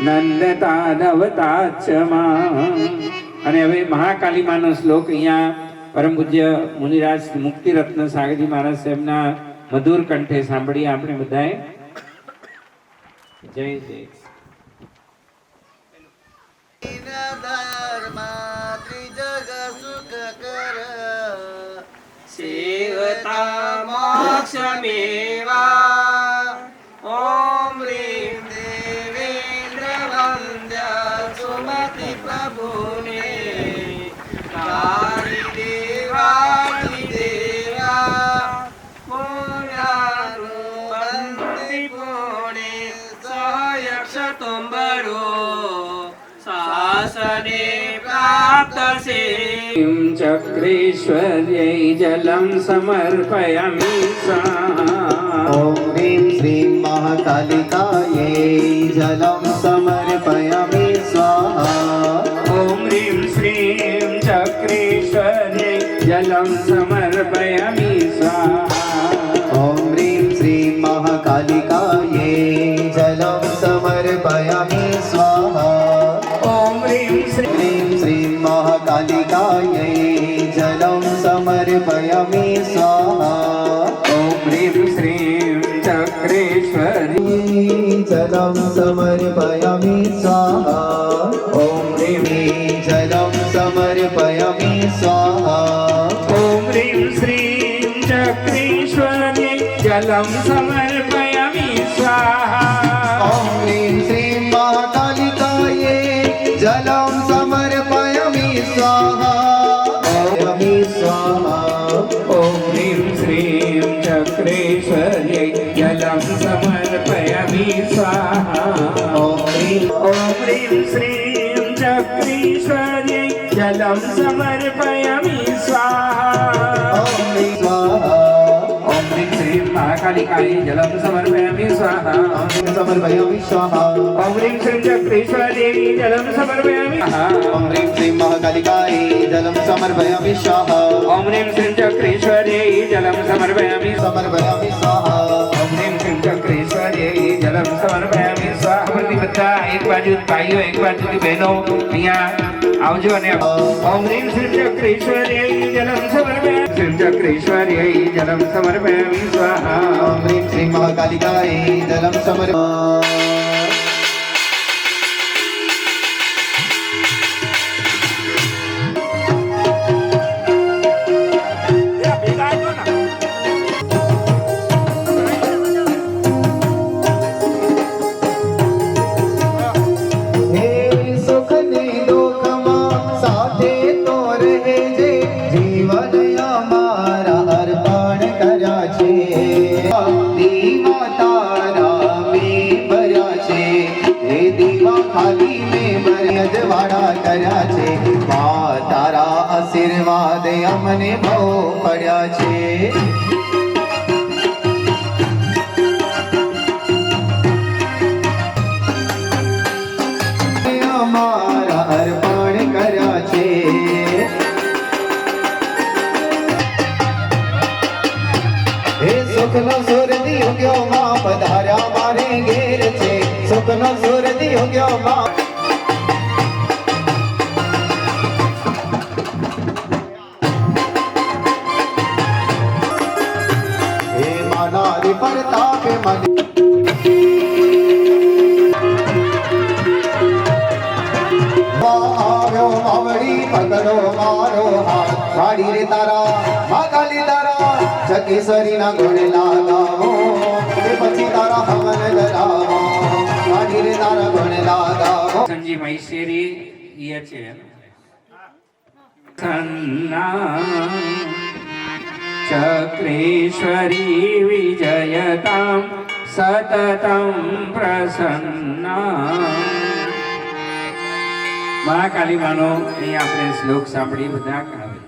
નંદતાદવતાચમાં. અને હવે મહાકાલી માનો શ્લોક અહીંયા પરમ પૂજ્ય મુનિરાજ મુક્તિરત્ન સાગરજી મહારાજ સાહેબના મધુર કંઠે સાંભળીએ આપણે બધાએ. જય જય. સેવતા મોક્ષમેવા ઓમ રીમ દેવેન્દ્ર વંદ્યા સુમતિ પ્રભુને કારી દેવાણી દેવા પુણ્યાનુબંધી પુણે સહયક્ષ તુંબરો શાસને પ્રાપ્ત સે. ચક્રેશ્વર્यै જલમ સમર્પયામિ સ્વાહા. ઓમ હ્રીમ શ્રીમ મહાકાલિકાयै જલમ સમર્પયામિ સ્વાહા. ઓમ હ્રીમ શ્રીમ ચક્રેશ્વર્यै જલમ સમર્પયામિ સ્વાહા. ઓમ હ્રીમ શ્રીમ મહાકાલિકાयै જલમ સમર્પયામિ સ્વાહા. ઓમ હ્રીમ હ્રીમ શ્રીમ મહાકાલિકાयै જલમ સમર્પયામિ સ્વાહા. ઓમ હ્રીમ શ્રીમ ચક્રેશ્વરી જલમ સમર્પયામિ સ્વાહા. ઓમ હ્રીમ જલમ સમર્પયામિ સ્વાહા. ઓમ હ્રીમ શ્રીમ ચક્રેશ્વરી જલમ સમર્પયામિ સ્વાહા. ઓમ હ્રીમ શ્રીમ મહાકાલિકાयै જલમ સમર્પયામિ સ્વાહા. સ્વાહા. ઓમ હ્રીમ શ્રીમ ચક્રેશ્વર્यै જલમ સમર્પયામિ સ્વાહા. ઓમ હ્રીમ ઓમ હ્રીમ શ્રીમ ચક્રેશ્વર્यै જલમ સમર્પયામિ સ્વાહા. ઓમ હ્રીમ સ્વાહા. ઓમ હ્રીમ શ્રીમ મહાકાલિકાય જલમ સમર્પયામિ સ્વાહા. ઓમ હ્રીમ સમર્પયામિ સ્વાહા. ઓમ હ્રીમ શ્રીમ ચક્રેશ્વર્यै જલમ સમર્પયામિ સ્વાહા. ઓમ હ્રીમ શ્રીમ મહાકાલિકાય જલમ સમર્પયામિ સ્વાહા. ઓમ હ્રીમ શ્રીમ ચક્રેશ્વર્यै જલમ સમર્પયામિ સમર્પયામિ સ્વાહા. ઓમ હ્રીમ શ્રીમ ચક્રેશ્વર્यै જલમ સમર્પયામિ સ્વાહા. બધા એક બાજુ ભાઈઓ એક બાજુથી બહેનો અહીંયા આવજો અને ઓમ હ્રીમ શ્રીમ ચક્રેશ્વર્यै જલમ સમર્પયામિ. શ્રીમ ચક્રેશ્વર્यै જલમ સમર્પયામિ સ્વાહા. ઓમ હ્રીમ શ્રીમ મહાકાલિકાય જલમ સમર્પયામિ. તારા આશીર્વાદ અમને બહુ પડ્યા છે. અમારા અર્પણ કર્યા છે. હે સુખનો સુરતી ઉગ્યો માં પધાર્યા મારે ઘેર છે. સુખનો સુરતી ઉગ્યો માં પ્રતાપ મને આવ્યો માવડી પકડો મારો હાથ વાડી રે તારા મહાકાલી તારા જગેશ્વરી ના ગુણ લાગાવો કે પછી તારા હવન ધરાવો વાડી રે તારા ગુણ લાગાવો. સંજી મૈસેરી ઈ છે સન્ના ચક્રેશ્વરી વિજયતામ સતતમ પ્રસન્ના. મહાકાલી માનો અહીં આપણે શ્લોક સાંભળી બધા ગાવે.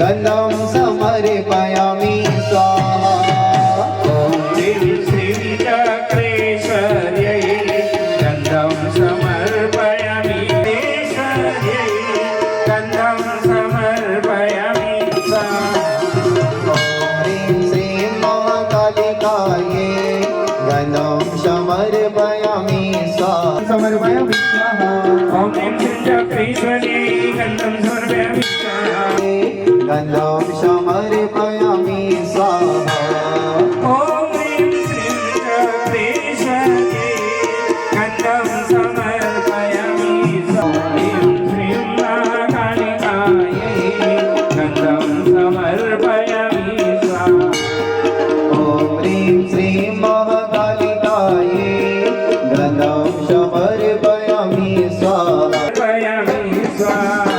गन्धं समर्पयामि स्वाहा ॐ ह्रीं श्रीं चक्रेश्वर्यै गन्धं समर्पयामि ईश्वर्यै गन्धं समर्पयामि स्वाहा ह्रीं श्रीं महाकालिकायै गन्धं समर्पयामि स्वाहा समर्पयामि स्वाहा ॐ ह्रीं श्रीं चक्रेश्वर्यै गन्धं समर्पयामि स्वाहा गन्धं समर्पयामि स्वाहा ॐ ह्रीं श्रीं चक्रेश्वर्यै गन्धं समर्पयामि स्वाहा ह्रीं श्रीं महाकालिकायै गन्धं समर्पयामि स्वाहा ॐ ह्रीं श्रीं महाकालिकायै गन्धं समर्पयामि स्वाहा समर्पयामि स्वाहा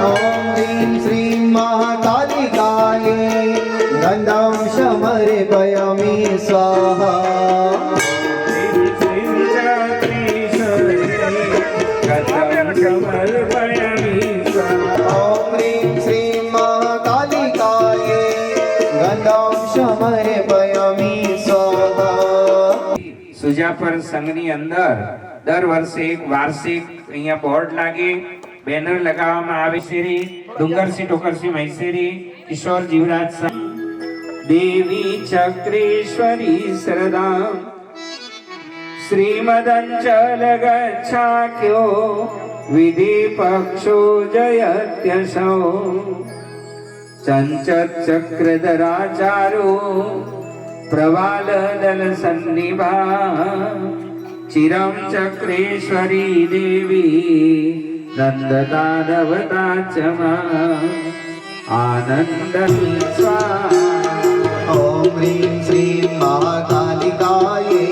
ॐ ह्रीं श्रीं महाकालिकायै गन्धं समर्पयामि स्वाहा ह्रीं श्रीं चक्रेश्वर्यै गन्धं समर्पयामि स्वाहा ॐ ह्रीं श्रीं महाकालिकायै गन्धं समर्पयामि स्वाहा સુજાપર સંઘની અંદર દર વર્ષે એક વાર્ષિક અહીંયા બોર્ડ લાગે બેનર લગાવવામાં આવે છે ડુંગરસિંહ ટોકરસિંહ મહેશ્વરી કિશોર જીવરાજ શાહ દેવી ચક્રેશ્વરી શરદા શ્રીમદંચલ ગચ્છાખ્યો વિધિ પક્ષો જયત્યશો ચંચત ચક્રધરાચારો પ્રવાલ દલ સન્નિભા ચિરમ ચક્રેશ્વરી દેવી નંદતાદવતા ચમા આનંદ સ્વાહા ॐ ह्रीं श्रीं महाकालिकायै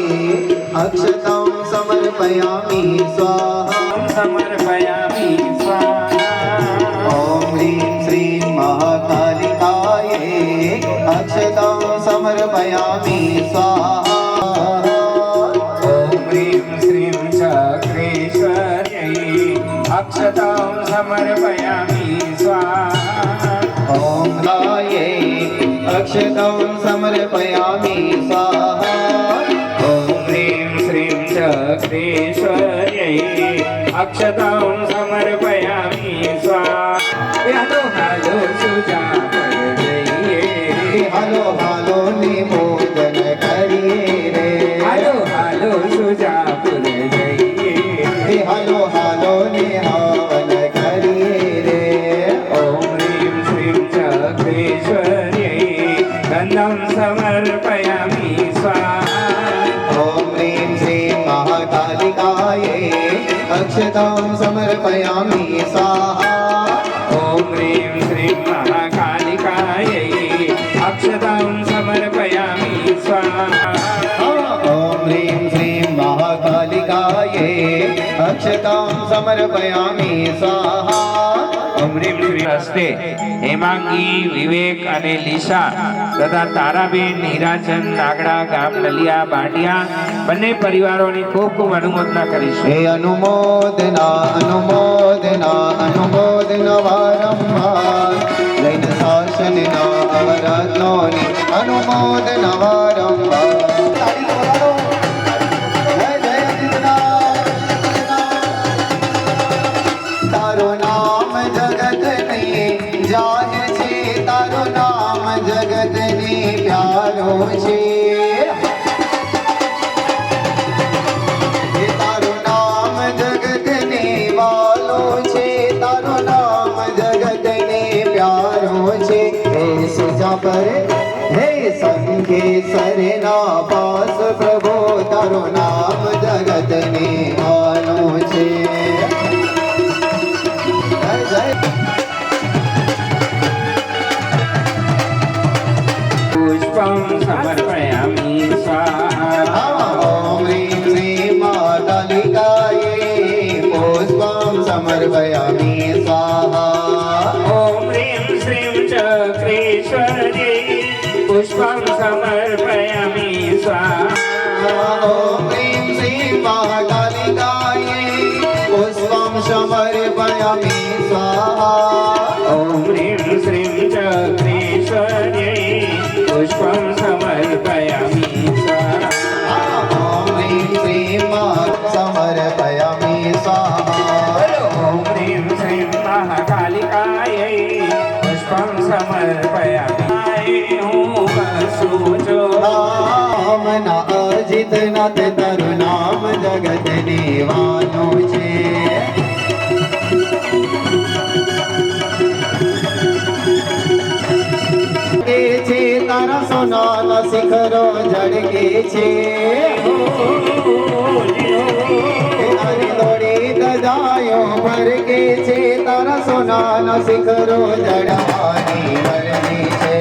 अक्षतं समर्पयामि स्वाहा સમર્પયામિ સ્વાહા ॐ ह्रीं श्रीं महाकालिकायै अक्षतं समर्पयामि स्वाहा ॐ ह्रीं श्रीं चक्रेश्वर्यै अक्षतां समर्पयामि स्वाहा ॐ गायै अक्षतं समर्पयामि स्वाहा ॐ ह्रीं श्रीं चक्रेश्वर्यै अक्षतां समर्पयामि स्वाहा हालो हालो सुजापर जइये हालो हालो निमोदन करिए रे हालो हालो सुजापुर जइये हालो हालो निहावन करिए रे ॐ ह्रीं श्रीं चक्रेश्वर्यै गन्धं समर्पयामि स्वाहा ॐ ह्रीं श्रीं महाकालिकायै अक्षतं समर्पयामि स्वाहा ॐ ह्रीं श्रीं महाकालिकायै अक्षतां समर्पयामि स्वाहा ॐ ह्रीं श्रीं महाकालिकायै अक्षतं समर्पयामि स्वाहा ॐ ह्रीं श्रीं હસ્તે હેમાંગી વિવેક અને લીસા તથા તારાબેન હીરાચંદ નાગડા ગામ નલિયા બાંડિયા બંને પરિવારોની ખૂબ ખૂબ અનુમોદના કરીશું हे अनुमोदना अनुमोदना अनुमोदना वारंवार जैन शासनना अवरत्नोनि अनुमोदना वारंवार ताली बजाओ जय जय जितनाथ तारो नाम जगत ने जाने छे तारो नाम जगत ने प्यारो छे हे तारो नाम जगत ने वालो छे तारो नाम जगत ने प्यारो छे हे सुजापर हे संकेश्वरना पास प्रभु तारो नाम जगत ने वालो छे जय जय પુષ્પં સમર્પયામિ સ્વાહા ॐ ह्रीं श्रीं महाकालिकायै पुष्पं समर्पयामि स्वाहा ॐ ह्रीं श्रीं चक्रेश्वर्यै पुष्पं समर्पयामि स्वाहा ॐ ह्रीं श्रीं महाकालिकायै पुष्पं समर्पयामि स्वाहा ॐ ह्रीं श्रीं સમર્પયામિ હું બસું છું નામ ના અજિત નાથ તારું નામ જગત દેવાનું છે કે છે તારા સોનાના શિખરો જડકે છે તારી દોડી દજાયો ભર કે છે તારા સોનાના શિખરો જડવાની વરણી છે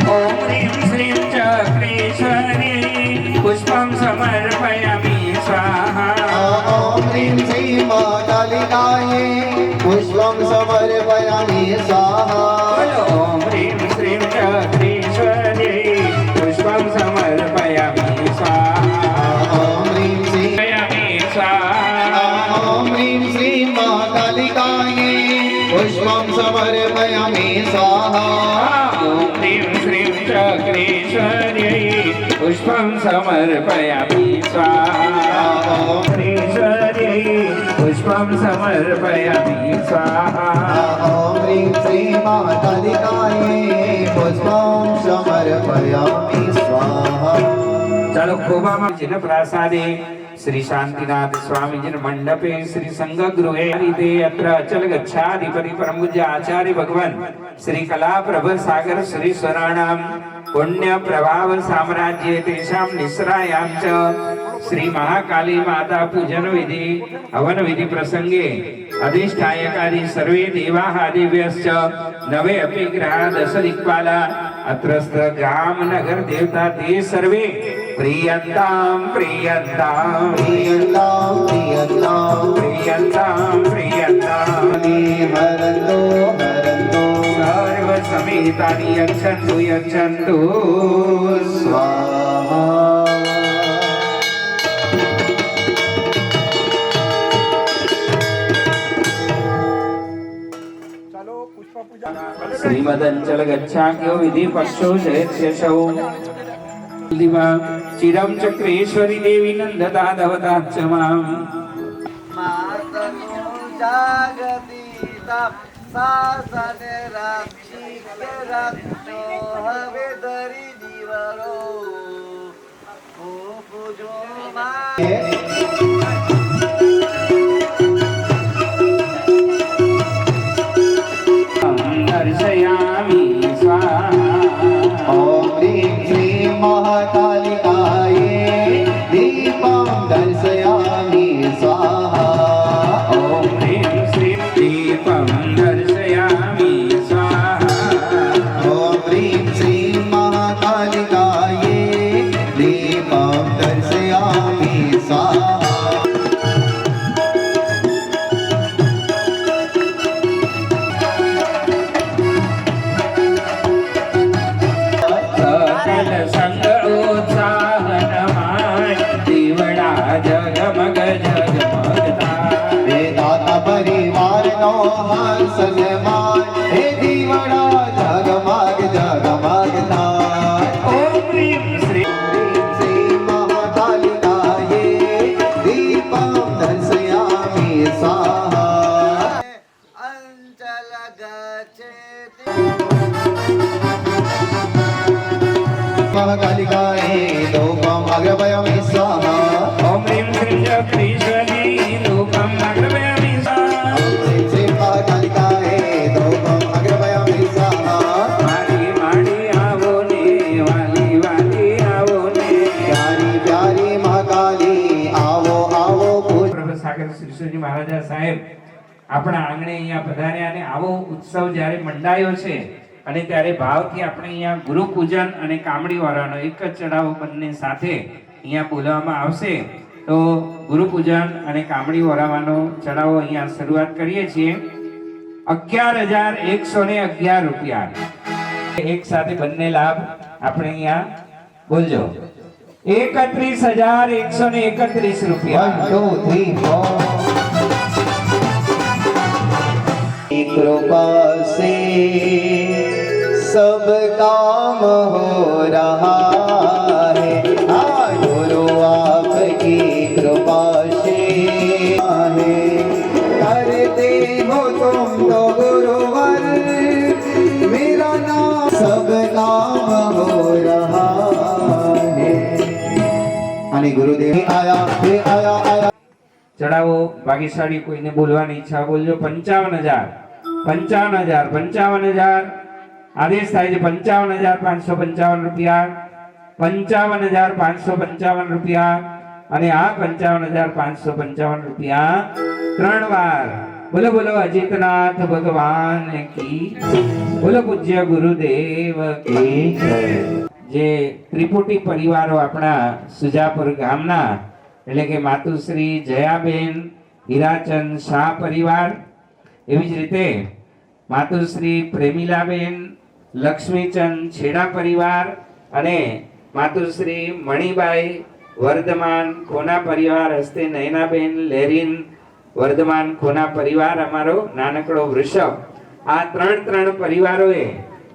ઓમ હ્રીમ શ્રીમ ચક્રેશ્વરી પુષ્પમ સમર્પયામિ સ્વાહા ઓમ હ્રીમ શ્રી કાલિકાએ પુષ્પમ સમર્પયામિ સ્વાહા બોલો ઓમ હ્રીમ શ્રીમ ચક્રેશ્વરી પુષ્પમ સમર્પયામિ સ્વાહા ઓમ હ્રીમ શ્રી પયામિ સ્વાહા ઓમ હ્રીમ શ્રી કાલિકાએ પુષ્પમ સમર્પયામિ સ્વાહા ઓમ હ્રીમ શ્રીમ ચક્રેશ્વરી પુષ્પમ સમર્પયામિ સ્વાહા ઓમ હ્રીશ્વરી પુષ્પમ સમર્પયામિ સ્વાહા ઓમ હ્રીમ શ્રી કાલિકાએ પુષ્પમ સમર્પયામિ સ્વાહા ચાલો ખોબામાં જન પ્રાસાદે શ્રી શાંતિનાથ સ્વામીજી મંડપે શ્રી સંગગૃહે રીતે અત્ર અચલ ગચ્છાધિપતિ પરમ પૂજ્ય આચાર્ય ભગવાન શ્રી કલા પ્રભ સાગર શ્રી સ્વરાણામ પુણ્ય પ્રભાવ સામ્રાજ્ય તેષામ નિશ્રાયામ ચ શ્રી મહાકાલી માતા પૂજન વિધિ હવન વિધિ પ્રસંગે અધિષ્ઠાયકાદિ સર્વે દેવાહ દિવ્યશ્ચ નવે અપિ ગ્રહા દશ દિક્પાલા અત્રસ્થ ગ્રામ નગર દેવતા તે સર્વે પ્રિયંતામ પ્રિયંતામ પ્રિયંતામ પ્રિયંતામ પ્રિયંતામ પ્રિયંતામ હરંતો હરંતો સર્વ સમેતાની યક્ષંતુ યક્ષંતુ સ્વાહા શ્રીમદંચલ ગચ્છાખ્યો વિધિ પક્ષો જયસ્યશૌ દિવા ચિરમ ચક્રેશ્વરી દેવી નંદતા દવતા ચ મામ માતનો જાગતીતા સાસન રાખી રાખજો હવે ધરી દીવરો હું પૂજો દર્શયામિ સ્વાહા ઓમ હ્રીમ શ્રી મહાકાલિકાએ દીપમ દર્શયામિ સ્વાહા ઓમ હ્રીમ શ્રીમ દીપમ દર્શયામિ સ્વાહા ઓમ હ્રીમ શ્રી મહાકાલિકાએ દીપમ દર્શયામિ સ્વાહા સકલ સંગ ઉત્સાહનમાય દીવડા જગમગ જગમગતા હે દાતા પરિવારનો હર્ષનમાન હે દીવડા જગમગ જગમગ થાય ઓમ હ્રીમ શ્રી હ્રીમ શ્રી મહાકાલિકાએ દીપમ દર્શયામિ સ્વાહા અંચલ ગચ્છેતિ મહાકાલિકાએ ધૂપમ અગ્રપયામિ સ્વાહા ઓમ હ્રીમ શ્રીમ ચક્રેશ્વરી રૂપમ અગ્રપયામિ સ્વાહા હ્રીમ શ્રી મહાકાલિકાએ ધૂપમ અગ્રપયામિ સ્વાહા મારી માડી આવો ને વાલી વાલી આવો ને પ્યારી પ્યારી મહાકાલી આવો આવો પૂજ પ્રભુ સાગર શ્રીજી મહારાજા સાહેબ આપણા આંગણે અહીંયા પધાર્યા અને આવો ઉત્સવ જ્યારે મંડાયો છે અને ત્યારે ભાવથી આપણે અહીંયા ગુરુ પૂજન અને કામડી વાળાનો એક જ ચડાવો બંને સાથે અહીંયા બોલાવવામાં આવશે તો ગુરુ પૂજન અને કામડી વરાવાનો ચડાવો અહીંયા શરૂઆત કરીએ છીએ 11,111 રૂપિયા એક સાથે બંને લાભ આપણે અહીંયા બોલજો 31,131 રૂપિયા 1 2 3 4 कृपा से सब काम हो रहा है हाँ गुरु आपकी कृपा से है करते हो तो ભાગ્યશાળી કોઈને બોલવાની ઈચ્છા બોલજો. 55,000 55,000 55,000 આદેશ થાય છે. 55,555 રૂપિયા, 55,555 રૂપિયા અને આ 55,555 રૂપિયા 3 વાર. બોલો બોલો અજીતનાથ ભગવાન કી, બોલો પૂજ્ય ગુરુદેવ કી જય. જે ત્રિપુટી પરિવારો આપણા સુજાપુર ગામના એટલે કે માતુશ્રી જયાબેન હીરાચંદ શાહ પરિવાર, એવી જ રીતે માતુશ્રી પ્રેમીલાબેન લક્ષ્મીચંદ છેડા પરિવાર અને માતુશ્રી મણિબાઈ વર્ધમાન ખોના પરિવાર હસ્તે નયનાબેન લેરીન વર્ધમાન ખોના પરિવાર, અમારો નાનકડો વૃષભ, આ ત્રણ પરિવારોએ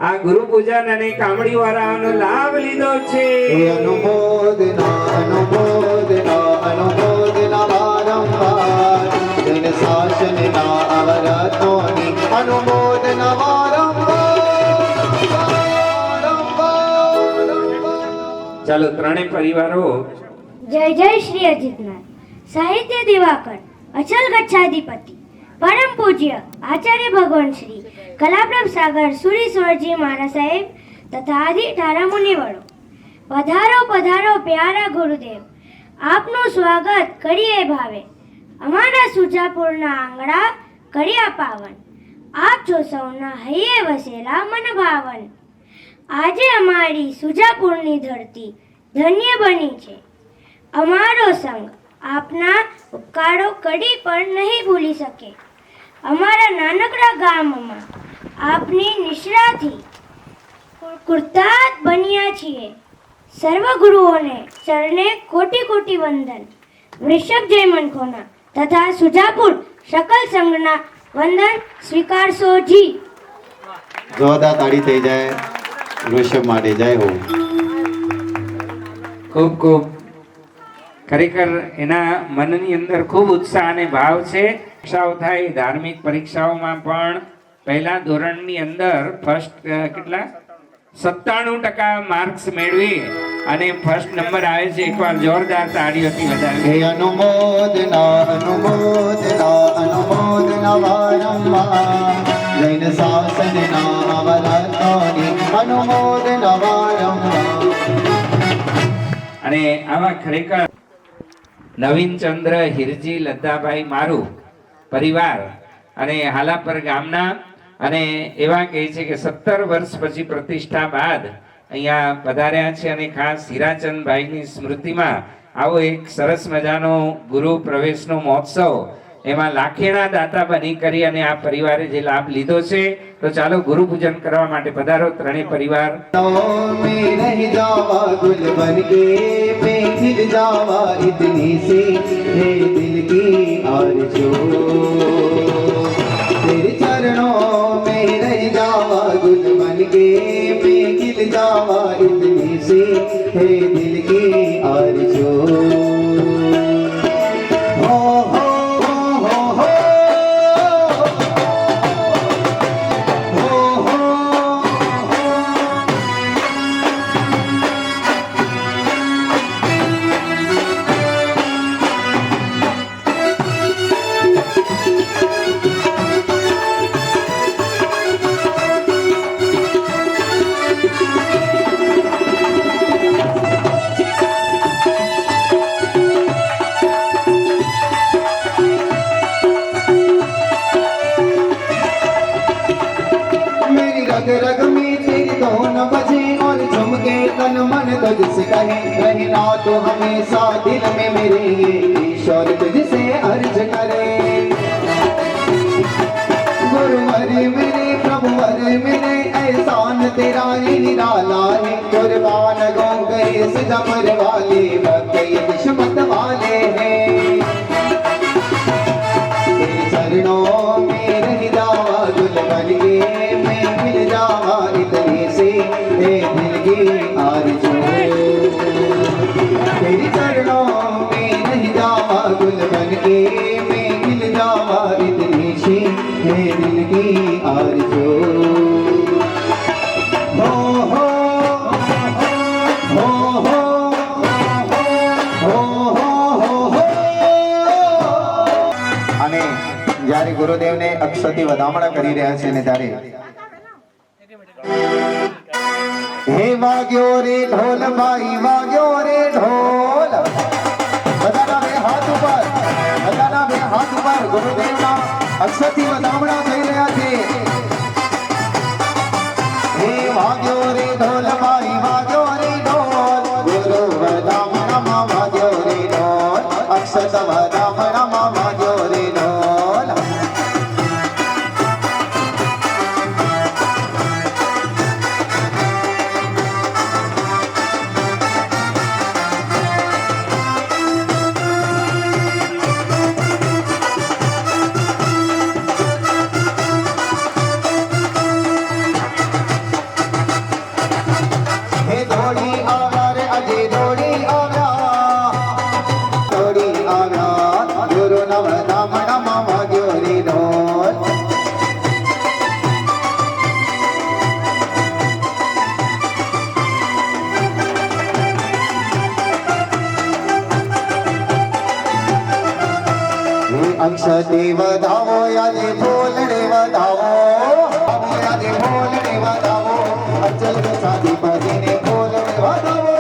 આ ગુરુ પૂજન અને કામડી વાળાનો લાભ લીધો છે. અનુમોદના અનુમોદના અનુમોદના વારંવાર, જન શાસનના અવરતોની અનુમોદના વારંવાર. ચાલો ત્રણેય પરિવારો જય જય શ્રી અજીતનાથ. સાહિત્ય દિવાકર અચલ ગચ્છાધિપતિ પરમ પૂજ્ય આચાર્ય ભગવાન શ્રી કલાપ્રભ સાગર સુરીશ્વરજી મહારાજ સાહેબ તથા આદિ ધારા મુનિવરો, પધારો પધારો પ્યારા ગુરુદેવ, આપનું સ્વાગત કરીએ ભાવે. અમારા સુજાપુરના આંગણા કર્યા પાવન, આપ છો સૌના હૈયે વસેલા મન ભાવન. આજે અમારી સુજાપુરની ધરતી ધન્ય બની છે. અમારો સંગ આપના ઉપકારો કડી પણ નહીં ભૂલી શકે. અમારા નાનકડા ગામમાં આપની નિશ્રાથી કૃતાર્થ બન્યા છીએ. સર્વ ગુરુઓને ચરણે કોટી કોટી વંદન. વૃષભ જય મનખોના તથા સુજાપુર શકલ સંઘના વંદન સ્વીકારશો જી. જોરદાર તાળી થઈ જાય વૃષભ માટે. જય હો. ખૂબ ખૂબ ખરેખર એના મનની અંદર ખૂબ ઉત્સાહ અને ભાવ છે. પરીક્ષાઓ થાય, ધાર્મિક પરીક્ષાઓમાં પણ પહેલા ધોરણની અંદર ફર્સ્ટ કેટલા 97% માર્ક્સ મેળવી અને ફર્સ્ટ નંબર આવે છે. એકવાર જોરદાર તાળીઓથી વધારે. હે અનુમોદના અનુમોદના અનુમોદના વારંવાર, જૈન શાસનના અવરતોની અનુમોદના વારંવાર. અને આવા ખરેખર નવીનચંદ્ર હિરજી લદ્દાભાઈ મારું પરિવાર અને હાલાપર ગામના, અને એવા કહે છે કે 17 વર્ષ પછી પ્રતિષ્ઠા બાદ અહીંયા પધાર્યા છે અને ખાસ હીરાચંદભાઈની સ્મૃતિમાં આવો એક સરસ મજાનો ગુરુ પ્રવેશનો મહોત્સવ, એમાં લાખેણા દાતા બની કરી અને આ પરિવારે જે લાભ લીધો છે. તો ચાલો ગુરુ પૂજન કરવા માટે પધારો ત્રણેય પરિવાર. में रह जावा गुल बन के, मैं खिल जावा इतनी सी है दिल की आरज़ू. तेरे चरणों में रह जावा गुल बन के, मैं खिल जावा इतनी सी है दिल की आरज़ू. हो हो हो हो रग रग में तेरी धुन बजे और झुमके तन मन तुझसे कहे, रहना तो हमेशा दिल में मेरे, ईश्वर तुझसे अर्ज करे. गुरुवर मेरे प्रभुवर मेरे, एहसान तेरा निराला है. कुर्बान गो गए सिजमर वाले, भक्त ये किस्मत वाले हैं. तेरे चरणों में रह जावा गुल बन के, मैं खिल जावा इतने से है दिल की आरज़ू. तेरे चरणों में रह जावा गुल बन के, मैं खिल जावा इतने से है दिल की आरज़ू. हो हो हो हो हो हो हो हो. ગુરુદેવને અક્ષરથી વધામણા કરી રહ્યા છે ને ત્યારે હે વાગ્યો રે ઢોલ ભાઈ વાગ્યો રે ઢોલ બધાના બે હાથ ઉપર ગુરુદેવના અક્ષરથી વધામણા થઈ રહ્યા છે હે વાગ્યો રે ઢોલ ભાઈ વાગ્યો રે ઢોલ ગુરુ વધામણામાં વાગ્યો રે ઢોલ અક્ષર વધામણામાં વાગ્યો રે ઢોલ અક્ષતે વધાવો યાદે બોલડે વધાવો યાદે બોલડે વધાવો અચલ સાધી પદીને બોલડે વધાવો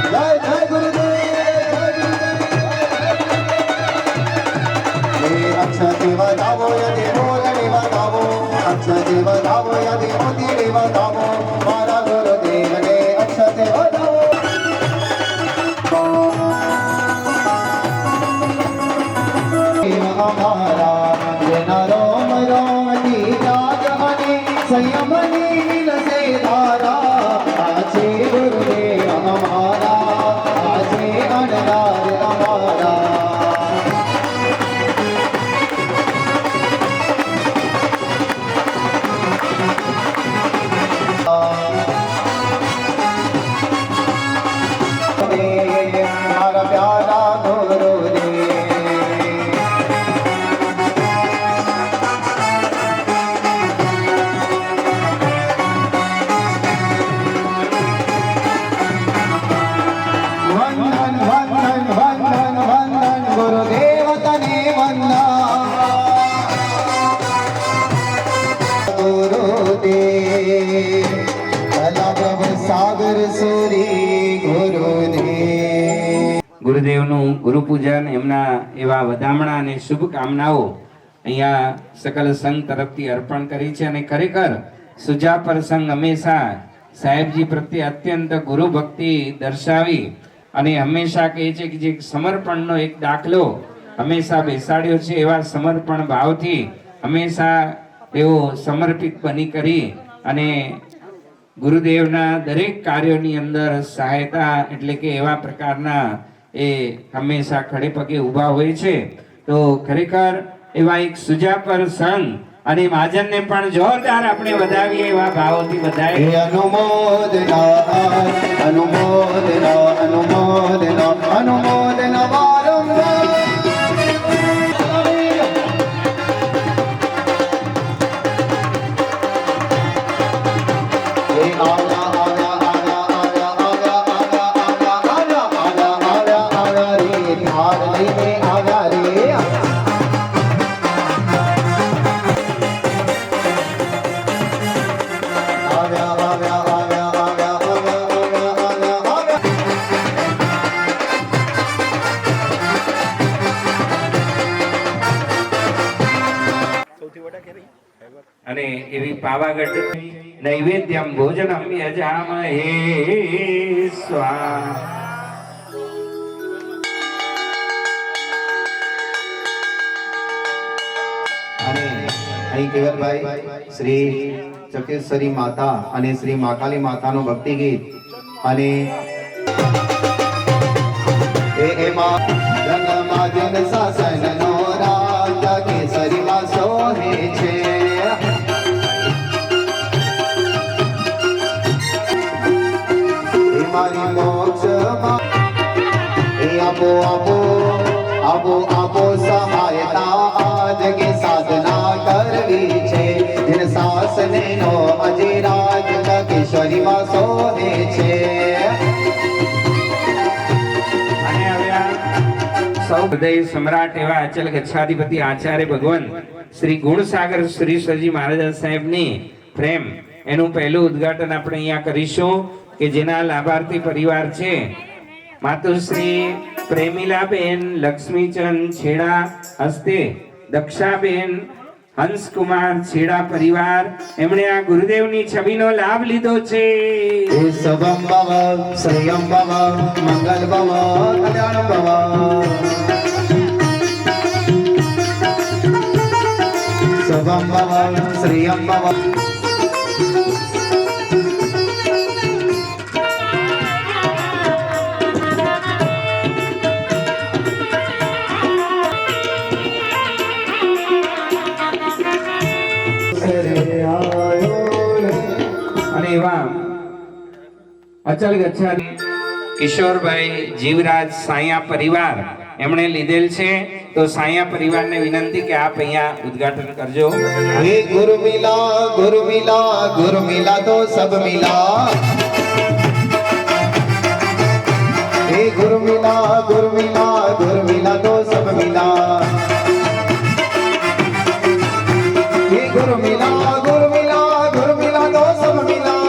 જય જય ગુરુદેવ અક્ષતે વધાવો યાદે બોલડે વધાવો અક્ષતે વધાવો યાદે બોલડે વધાવો મારા ગુરુદેવને અક્ષતે વધાવો અમારા જેના રોમ રોમ ની રાગ અને સંયમની વિલસે ધારા આજે ગુરુદેવ અમારા આજે અનદાર અમારા મારા પ્યારા ગુરુદેવ ગુરુદેવનું ગુરુ પૂજન એમના એવા વધામણા અને શુભકામનાઓ અહીંયા સકલ સંઘ તરફથી અર્પણ કરી છે અને ખરેખર સુજાપર સંઘ હંમેશા સાહેબજી પ્રત્યે અત્યંત ગુરુ ભક્તિ દર્શાવી અને હંમેશા કહે છે કે જે સમર્પણનો એક દાખલો હંમેશા બેસાડ્યો છે એવા સમર્પણ ભાવથી હંમેશા તેઓ સમર્પિત બની કરી અને ગુરુદેવના દરેક કાર્યોની અંદર સહાયતા એટલે કે એવા પ્રકારના એ હંમેશા ખડે પગે ઊભા હોય છે તો ખરેખર એવા એક સુજાપર સંઘ અને મહાજનને પણ જોરદાર આપણે વધાવીએ એવા ભાવોથી વધાવીએ અનુમોદના અનુમોદના અનુમોદના અનુમોદના વારંવાર અને એવી પાવાગઢ નૈવેદ્યમ ભોજનમ યજામહે સ્વા અને અહીં કેવલભાઈ શ્રી ચકેશ્વરી માતા અને શ્રી મહાકાલી માતાનું ભક્તિ ગીત અને એમાં જગમાં જગ શાસનનો રાજા કેસરીમાં સોહે છે મારી મોક્ષમાં એ આપો આપો આપો આપો સહાયતા આજ કે સાધના કરવી છે જેન સાસને નો અજરાજ કેસરીમાં સોહે છે અને હવે હૃદય સમ્રાટ એવા અચલ ગચ્છાધિપતિ આચાર્ય ભગવાન શ્રી ગુણસાગર સુરીશ્વરજી મહારાજ સાહેબની પ્રેમ એનું પહેલું ઉદ્ઘાટન આપણે અહીંયા કરીશું કે જેના લાભાર્થી પરિવાર છે માતુશ્રી પ્રેમિલાબેન લક્ષ્મીચંદ છેડા હસ્તે દક્ષાબેન હંસકુમાર છેડા પરિવાર એમણે આ ગુરુદેવની છબીનો લાભ લીધો છે. શુભમ ભવ શ્રેયમ ભવ મંગલ ભવ કલ્યાણ ભવ શુભમ ભવ શ્રેયમ ભવ અને એવા અચલ ગચ્છાદી કિશોરભાઈ જીવરાજ સાયા પરિવાર એમણે લીધેલ છે. તો સાયા પરિવારને વિનંતી કે આપ અહીંયા ઉદ્ઘાટન કરજો. हे गुरु मिला तो सब मिला. हे गुरु मिला तो सब मिला. हे गुरु मिला तो सब मिला.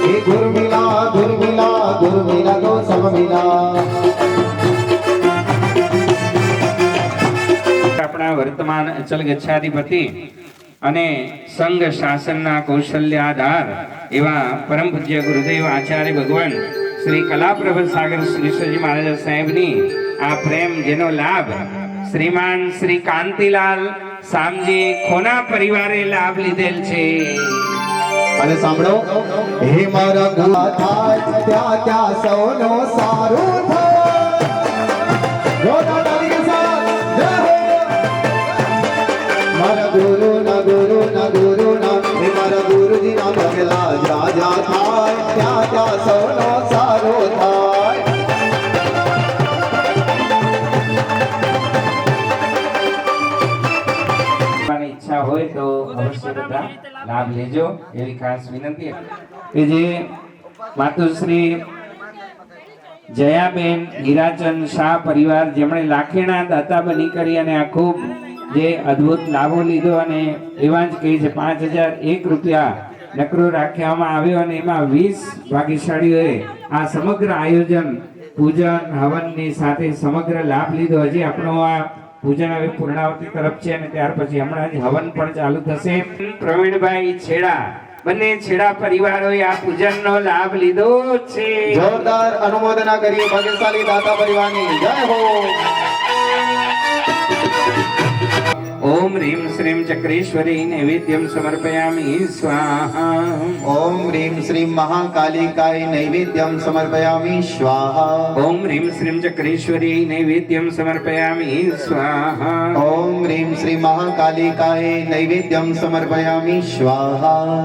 हे गुरु मिला तो सब मिला. આપણા વર્તમાન અચલ ગચ્છાધિપતિ અને સંઘ શાસનના કૌશલ્યાધાર એવા પરમ પૂજ્ય ગુરુદેવ આચાર્ય ભગવાન શ્રી કલાપ્રભ સાગર શ્રીશ્વરજી મહારાજ સાહેબની આ પ્રેમ જેનો લાભ શ્રીમાન શ્રી કાંતિલાલ સામજી ખોના પરિવારે લાભ લીધેલ છે. અને સાંભળો, હે મારા ગુરુ થાય ત્યાં ત્યાં સૌનો સારું થાય. જોતા તાળી કે સાથ જય હો. મારા ગુરુ ના હે મારા ગુરુજી ના પગલા જા જા થાય ત્યાં ત્યાં સૌનો સારું થાય. ઈચ્છા હોય તો અવશ્ય બધા લાભ લેજો એવી ખાસ વિનંતી કે જે માતુશ્રી જયાબેન હીરાચંદ શાહ પરિવાર જેમણે લાખેણા દાતા બની કરી અને આ ખૂબ જે અદ્ભુત લાભો લીધો અને એવા જ કહી છે 5001 રૂપિયા નકરો રાખવામાં આવ્યો અને એમાં 20 ભાગ્યશાળીઓએ આ સમગ્ર આયોજન પૂજન હવનની સાથે સમગ્ર લાભ લીધો. હજી આપણો આ પૂજન હવે પૂર્ણાવતી તરફ છે અને ત્યાર પછી હમણાં જ હવન પણ ચાલુ થશે. પ્રવીણભાઈ છેડા બંને છેડા પરિવારોએ આ પૂજનનો લાભ લીધો છે. જોરદાર અનુમોદના કરીએ ભાગ્યશાળી દાતા પરિવારની. જય હો. ઓમ રીમ શ્રીમ ચક્રેશ્વરી નૈવેદ્યમ સમર્પયામિ સ્વાહા. ઓમ રીમ શ્રીમ મહાકાલિકાય નૈવેદ્યમ સમર્પયામિ સ્વાહા. ઓમ રીમ શ્રીમ ચક્રેશ્વરી નૈવેદ્યમ સમર્પયામિ સ્વાહા. ઓમ રીમ શ્રી મહાકાલિકાય નૈવેદ્યમ સમર્પયામિ સ્વાહા.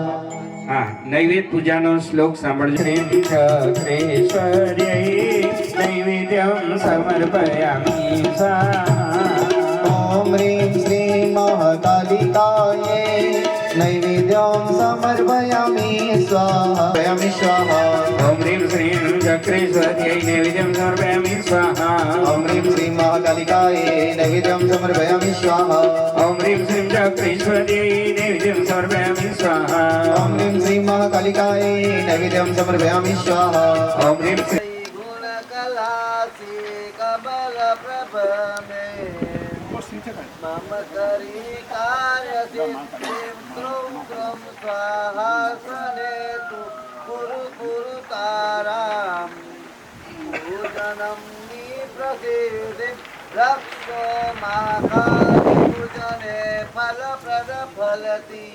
હા, નૈવેદ્ય પૂજાનો શ્લોક સાંભળજો. શ્રીમ ચક્રેશ્વરી નૈવેદ્યમ સમર્પયામિ સ્વાહા. ઓમ રીમ શ્રી મહાકાલિકાય નૈવેદ્યમ સમર્પયામિ સ્વાહા. સ્વાહા. ઓમ રીમ શ્રીમ ચક્રેશ્વરી નૈવેદ્યમ સમર્પયામિ સ્વાહા. ઓમ રીમ શ્રી મહાકાલિકાય નૈવેદ્યમ સમર્પયામિ સ્વાહા. ઓમ રીમ શ્રીમ ચક્રેશ્વરી નૈવેદ્યમ સમર્પયામિ સ્વાહા. ઓમ રીમ શ્રી મહાકાલિકાય નૈવેદ્યમ સમર્પયામિ સ્વાહા. ઓમ રીમ શ્રી गुण कलासी कमल प्रभ में मम करी कार्य सिद्धिं त्रुं त्रुं स्वाहासने तु कुरु कुरु तारां पूजनं नी प्रसिद्धिं रक्षो महाकाली पूजने फलप्रद फलति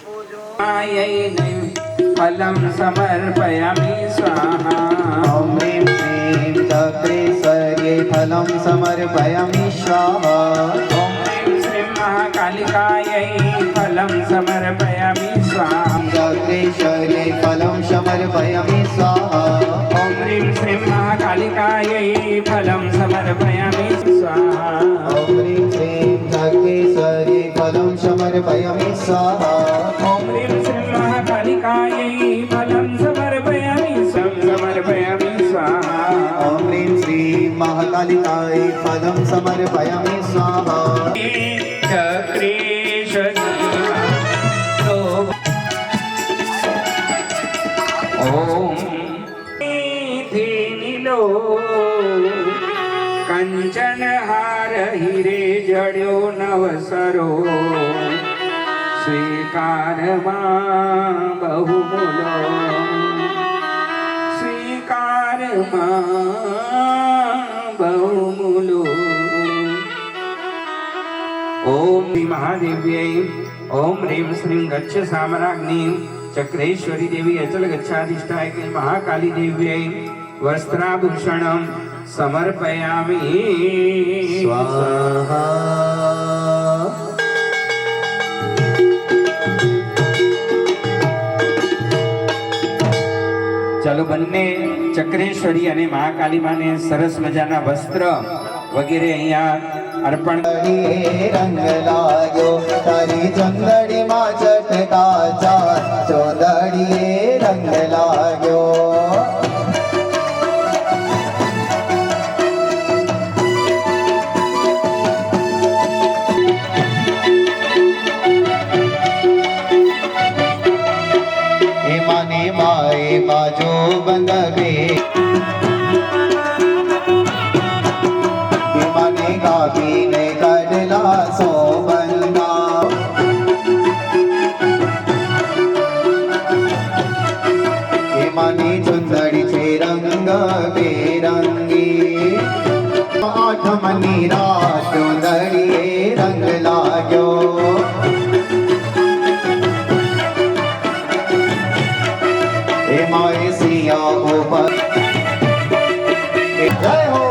पूजो फलं समर्पयामि स्वाहा. ओम ह्रीं श्रीं चक्रेश्वर्यै फलं समर्पयामि स्वाहा. ओम ह्रीं श्रीं महाकालिकायै फलं समर्पयामि स्वाहा. चक्रेश्वर्यै फलं समर्पयामि स्वाहा. ओम ह्रीं श्रीं महाकालिकायै फलं समर्पयामि स्वाहा. ओम ह्रीं श्रीं चक्रेश्वर्यै फलं समर्पयामि स्वाहा. ओम ह्रीं श्रीं महाकालिकायै फलं समर्पयामि महाकालिकायै पदं समर्पयामि स्वाहा चक्रेश ओम नीलो कंचन हार हीरे जड्यो नवसरो स्वीकार बहुमूलो स्वीकार बहुमूलो ओम श्री महादेव्यै ओम ह्रीं श्रीं गच्छ साम्राज्ञी चक्रेश्वरी देवी अचल गच्छाधिष्ठाय महाकाली देव्यै वस्त्राभूषणं समर्पयामि स्वाहा ચાલો બંને ચક્રેશ્વરી અને મહાકાલી માને સરસ મજાના વસ્ત્ર વગેરે અહીંયા અર્પણ રંગ લાગ્યો તારી ચંદડીમાં ચટકા ચાર ચોદડીએ રંગ લાગ્યો એમાને માએ બાજો બંધવે એમાને કાપીને કાઢલા સો બંધા એમાની ચુંદડી છે રંગ બેરંગી આઠમની રાત ચુંદડીએ રંગ લાગ્યો એમાં સિયા ઉપર જય હો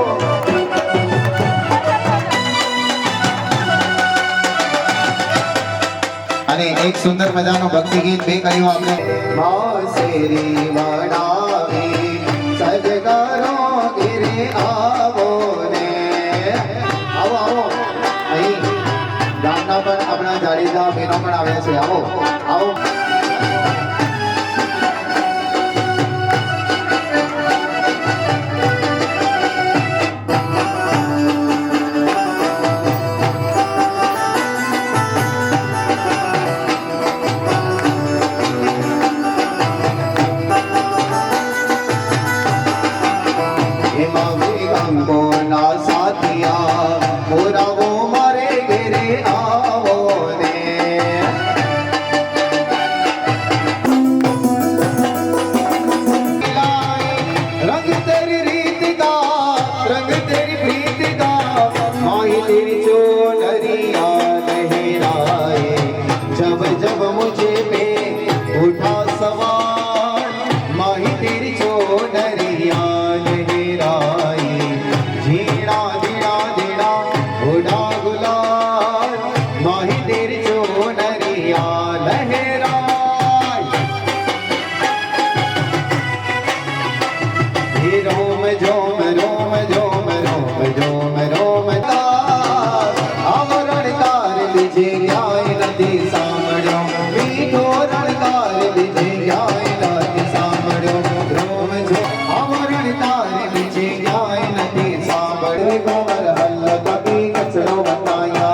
અને એક સુંદર મજાનું ભક્તિ ગીત બે કર્યું આપણે માસેરી વડાવી સજગરો ગિરે આવો ને આવો આવો અહીં ગામના પણ આપણા જાડીદા બહેનો પણ આવ્યા છે આવો આવો ના સાથિયા પુરાવો મારે ઘેરે આવો ને રંગ તેરી રીત કા રંગ તેરી પ્રીત કા માહી તેરી ચોનરિયા લહેરાए जब जब मुझे पे उठा सवार माही तेरी चोनरिया लहराए झीणा झीणा झीणा उड़ा गुलाल माही तेरी चोनरिया लहराए हे रोम झोम रोम झोम रोम झोम रोम आवरण तार लीजे न्याय नदी सामड़ो मीठो रणकार लीजे न्याय नदी सामड़ो रोम झो आवरण तार लीजे न्याय नदी सामड़ो गोबर हल्ल कभी कचरो बताया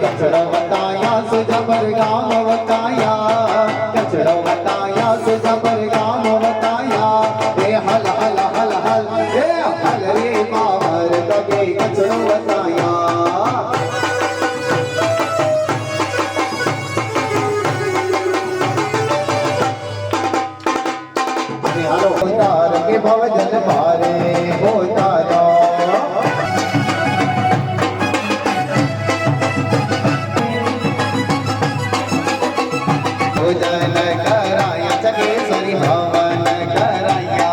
कचरो बताया सो जबर गाम बताया कचरो बताया सो जबर गाम बताया हे हल हल हल हल हे हल रे बाबर कभी कचरो बताया हेलो तार के भवजन भारे हो तारा भोजन कराया चकेश्वरी हवन कराया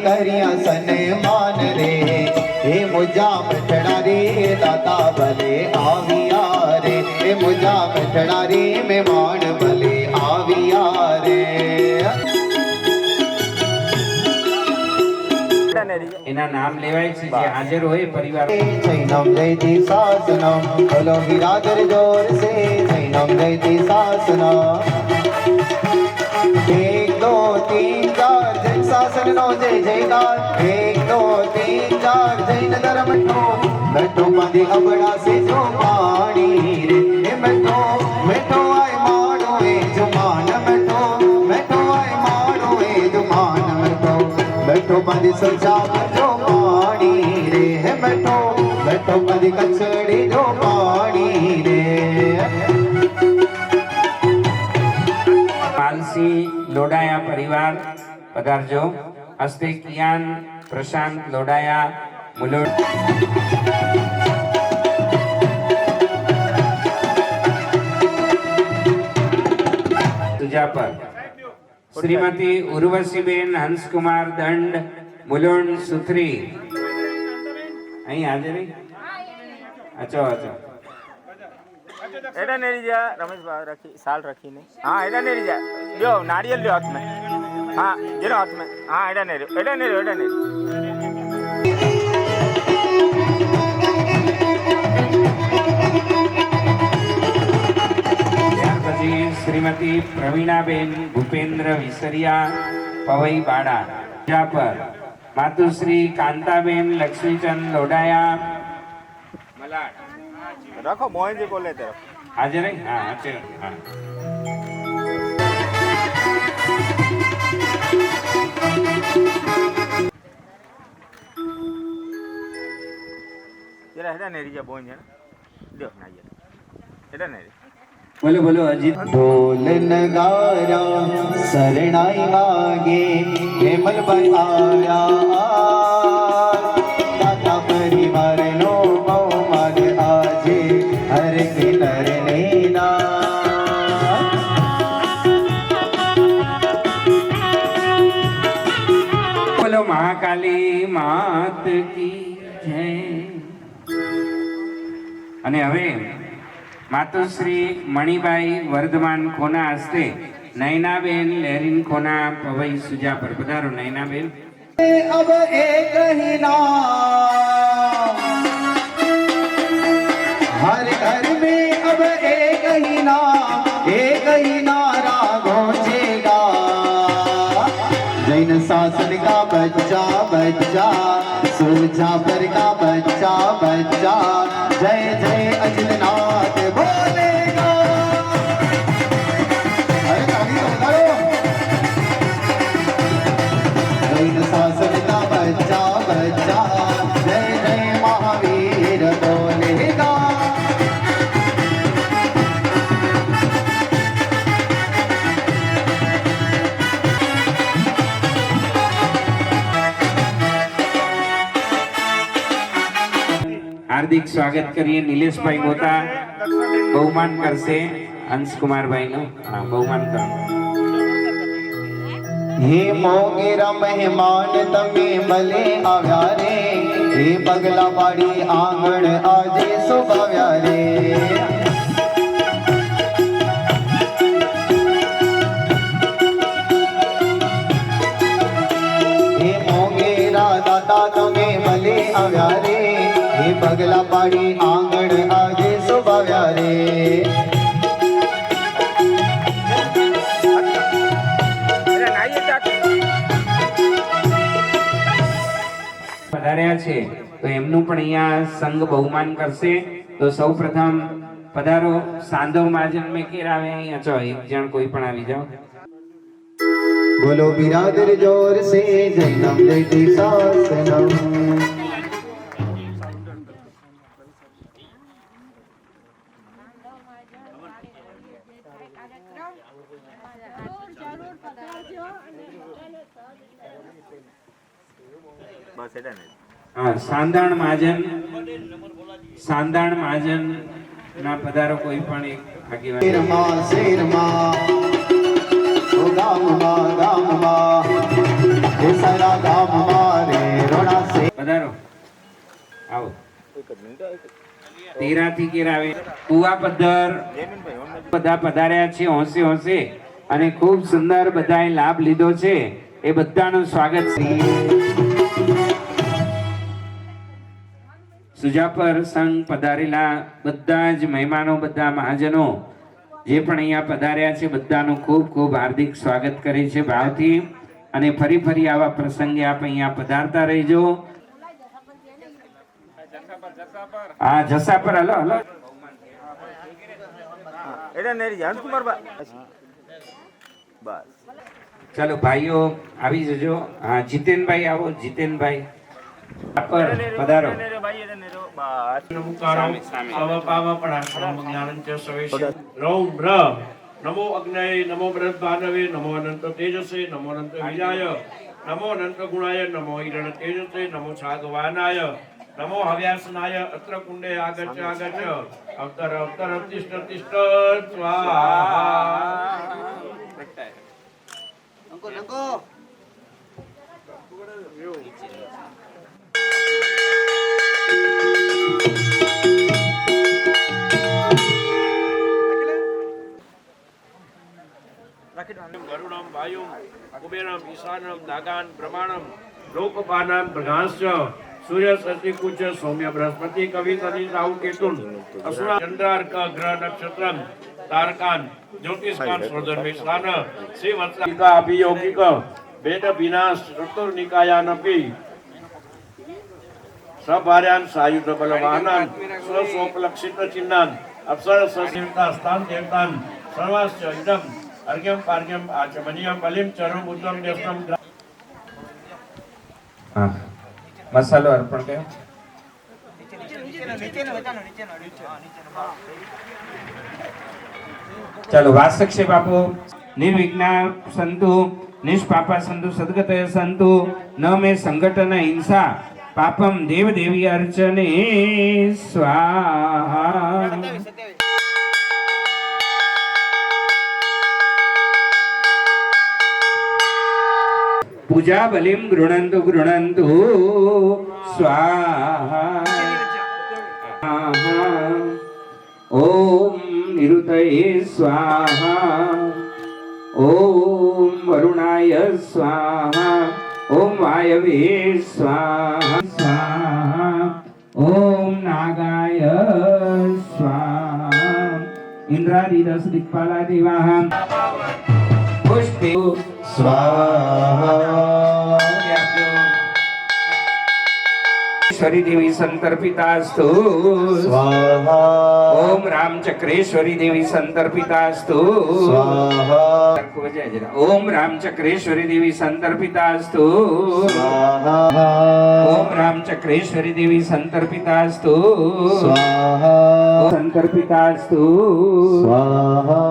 करिया सन्मान रे हे मुझा मठड़ा रे दाता भले आविया रे हे मुझा मठड़ा रे मेहमान भले आविया रे એના નામ લેવાય છે જે હાજર હોય પરિવાર जैनम जयति शासनम बोलो बिरादर जोर से जैनम जयति शासनम 1 2 3 4 जैन शासन नो जय जयकार 1 2 3 4 जैन धर्म नो बैठो पंदी अबड़ा से जो पानी रे बैठो आए मानो ए जुमान बैठो आए मानो ए जुमान बैठो पंदी सजा जो पानी रे बैठो पंदी कचड़ी जो पानी रे પાલસી લોડાયા પરિવાર પધારજો. હસ્તે કિયાન પ્રશાંત લોડાયા મુલોડ સુજાપર શ્રીમતી ઉર્વશીબેન હંસકુમાર દંડ મુલોડ સુથરી અહીં હાજરી અચો અચો एडा नेरी जा रमेश भाई रखी साल रखी ने हाँ एडा नेरी जा लियो नारियल लियो हाथ में हाँ गिरो हाथ में हाँ एडा नेरी ત્યાર પછી શ્રીમતી પ્રવીણાબેન ભૂપેન્દ્ર વિસરિયા પવઈ બાડા જાપર માતુશ્રી કાંતાબેન લક્ષ્મીચંદ લોડાયા મલાડ रखो मोहन जी को लेते रखो હાજર હા હાજર હા जरा एडा नेरी जा बोन है लियो नारियल एडा नेरी બોલો બોલો અજીત ढोल नगारा शरणाई मागे हेमल भाई आया दादा परिवार नो बहुमान आजे हर के तरने ना બોલો મહાકાલી માત કી જય. અને હવે માતુશ્રી મણિબાઈ વર્ધમાન ખોના હસ્તે નયનાબેન લેરીન ખોના પવઈ સુજાપર પધારો નયનાબેન. अब एक ही नाम हर घर में अब एक ही नारा गूंजेगा जैन शासन का बच्चा सुजापर का बच्चा जय जय अजितनाथ बोलेगा. अरे ताली तो बजाओ. जैन शासन का बच्चा जय जय महावीर बोलेगा. હાર્દિક સ્વાગત કરીએ. નિલેશભાઈ મોતા બહુમાન કરશે હંસકુમારભાઈનું. હા બહુમાન કરો. हे मोगेरा मेहमान तमे भले आव्या रे हे पगला पाड़ी आंगण आजे सुभाव्या रे हे मोगेरा दादा तमे भले आव्या रे हे पगला पाड़ी आंगण आजे सुभाव्या रे एडा नारियल जाके પધાર્યા છે તો એમનું પણ અહીંયા સંઘ બહુમાન કરશે. તો સૌ પ્રથમ પધારો સાંધવ મહાજન મેં કેરાવે અહીંયા છો એક જણ કોઈ પણ આવી જાઓ. बोलो बिरादर जोर से जैनम जयति शासनम बस एडा नेरी હા સાંધાણ મહાજન ના પધારો કોઈ પણ એક આગેવાન. शेर माँ ओ गाम माँ हे सारा गाम मारे रोना से પધારો આવો. एक मिनट તેરાથી કેરાવે કુવા પદ્ધર जैमिन भाई हमने બધા પધાર્યા છે હોંશે હોંશે અને ખૂબ સુંદર બધાએ લાભ લીધો છે એ બધાનું સ્વાગત છે. સુજાપર સંઘ પધારેલા બધા જ મહેમાનો, બધા મહાજનો જે પણ અહીંયા પધાર્યા છે બધાનું ખૂબ ખૂબ હાર્દિક સ્વાગત કરે છે ભાવથી. અને ફરી ફરી આવા પ્રસંગે આપ અહીંયા પધારતા રહેજો. હા, જસા પર હલો હલો. એડા નેરી જા કુમાર બા બસ ચાલો ભાઈઓ આવી જજો. હા, જીતેનભાઈ આવો. જીતેનભાઈ પર પધારો. ભાઈ એડા નેરો બસ રૌમ બ્ર નમો અગ્નય નમો બ્રહ્માનવે નમો અનંત તેજસે નમો અનંત વિજાય નમો અનંત ગુણાય નમો હિરણ તેજસે નમો છાગવાનાય નમો હવ્યાસનાય અત્ર કુંડે આગચ્છ આગચ્છ અવતર અવતર તિષ્ઠ તિષ્ઠ સ્વાહા. નંકો નંકો ગરુડમ વાયુમ કુબેરમ ઈશાનમ નાગાન બ્રહ્માણમ લોકપાનામ પ્રઘાંશ્ચ સૂર્ય સતી કુચ સૌમ્ય બૃહસ્પતિ કવિ સની રાહુ કેતુન અસુરા ચંદ્રાર્ક ગ્રહ નક્ષત્રમ તારકાન જ્યોતિષકાન સ્વર્ધન વિશ્વાન શ્રી વત્સા અભિયોગિક વેદ વિનાશ ચતુર્નિકાયાનપી સભાર્યાન સાયુધ બલવાનાન સ્વસોપલક્ષિત ચિહ્નાન અપ્સર સશિવતા સ્થાન દેવતાન સર્વાશ્ચ ઇદમ અર્ઘ્યમ પાર્ઘ્યમ આચમનીયમ બલિમ ચરમ ઉત્તમ ન્યસ્તમ. હા, મસાલો અર્પણ કર્યો. ચાલો વાસક છે બાપુ. નિર્વિઘ્ના સંતુ નિષ્પાપા સંતુ સદગતય સંતુ ન મે સંગઠન હિંસા પાપમ દેવ દેવી અર્ચને સ્વાહા. પૂજા બલિમ ગૃણંતુ ગૃણંતુ સ્વાહા. ઓમ નિરુતયે સ્વાહા. ઓમ વરુણાય સ્વાહા. ઓમ વાયવે સ્વાહા સ્વાહા. ઓમ નાગાય સ્વાહા. ઇન્દ્રાદિદશ દિક્પાલા દેવાહ પુષ્પે સ્વાહા. ईश्वरी देवी संतर्पितास्तु સ્વાહા. ओम रामचक्रेश्वरी देवी संतर्पितास्तु સ્વાહા. ओम रामचक्रेश्वरी देवी संतर्पितास्तु સ્વાહા. ओम रामचक्रेश्वरी देवी संतर्पितास्तु સ્વાહા. संतर्पितास्तु સ્વાહા.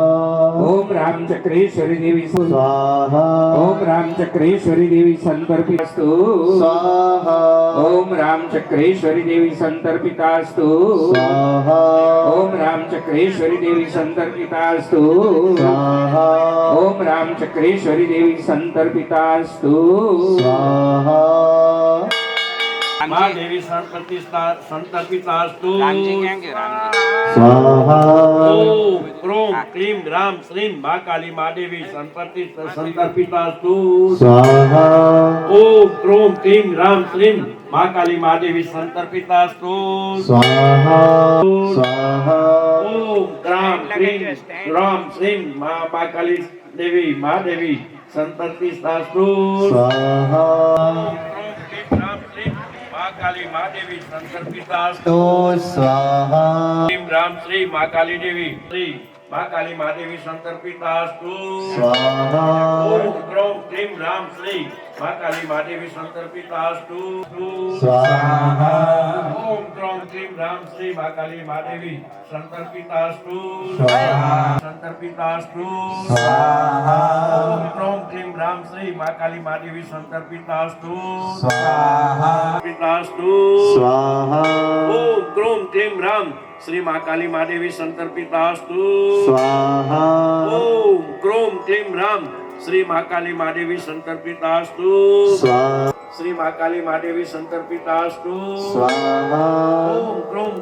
ओम रामचक्रेश्वरी देवी સ્વાહા. ओम रामचक्रेश्वरी देवी संतर्पितास्तु સ્વાહા. ओम रामचक्रेश्वरी देवी संतर्पितास्तु સ્વાહા. ओम रामचक्रेश्वरी देवी संतर्पितास्तु સ્વાહા. ओम रामचक्रेश्वरी देवी संतर्पितास्तु સ્વાહા. મા દેવી સંતર્પિતાસ્તુ. સ્વાહા. ઓમ ક્રોમ ક્લીમ રામ શ્રીમ મા કાલી મા દેવી સંતર્પિતાસ્તુ. સ્વાહા. ઓમ ક્રોમ ક્લીમ રામ શ્રીમ મા કાલી મા દેવી સંતર્પિતાસ્તુ. સ્વાહા. સ્વાહા. ઓમ ક્રામ ક્લીમ રામ શ્રીમ મા કાલી દેવી મા દેવી સંતર્પિતાસ્તુ. સ્વાહા. રામ શ્રીમ મા કાલી મા દેવી સંતર્પિતાસ્તુ. તો સ્વાહા. ક્લીમ રામ શ્રી મા કાલી દેવી શ્રી મા કાલી મા દેવી સંતર્પિતાસ્તુ. સ્વાહા. ઓમ ક્રોમ ક્લીમ રામ શ્રી મા કાલી મા દેવી સંતર્પિતાસ્તુ. સ્વાહા. ઓમ ક્રોમ ક્લીમ રામ શ્રી મા કાલી મા દેવી સંતર્પિતાસ્તુ. સ્વાહા. સંતર્પિતાસ્તુ. સ્વાહા. ઓમ ક્રોમ ક્લીમ રામ શ્રી મા કાલી મા દેવી સંતર્પિતાસ્તુ. સ્વાહા. સંતર્પિતાસ્તુ. સ્વાહા. ઓમ ક્રોમ ક્લીમ રામ શ્રી મા કાલી મા દેવી સંતર્પિતાસ્તુ. સ્વાહા. ઓમ ક્રોમ ક્લીમ રામ શ્રી મા કાલી મા દેવી સંતર્પિતાસ્તુ. સ્વાહા. શ્રી મા કાલી મા દેવી સંતર્પિતાસ્તુ. સ્વાહા. ઓમ ક્રોમ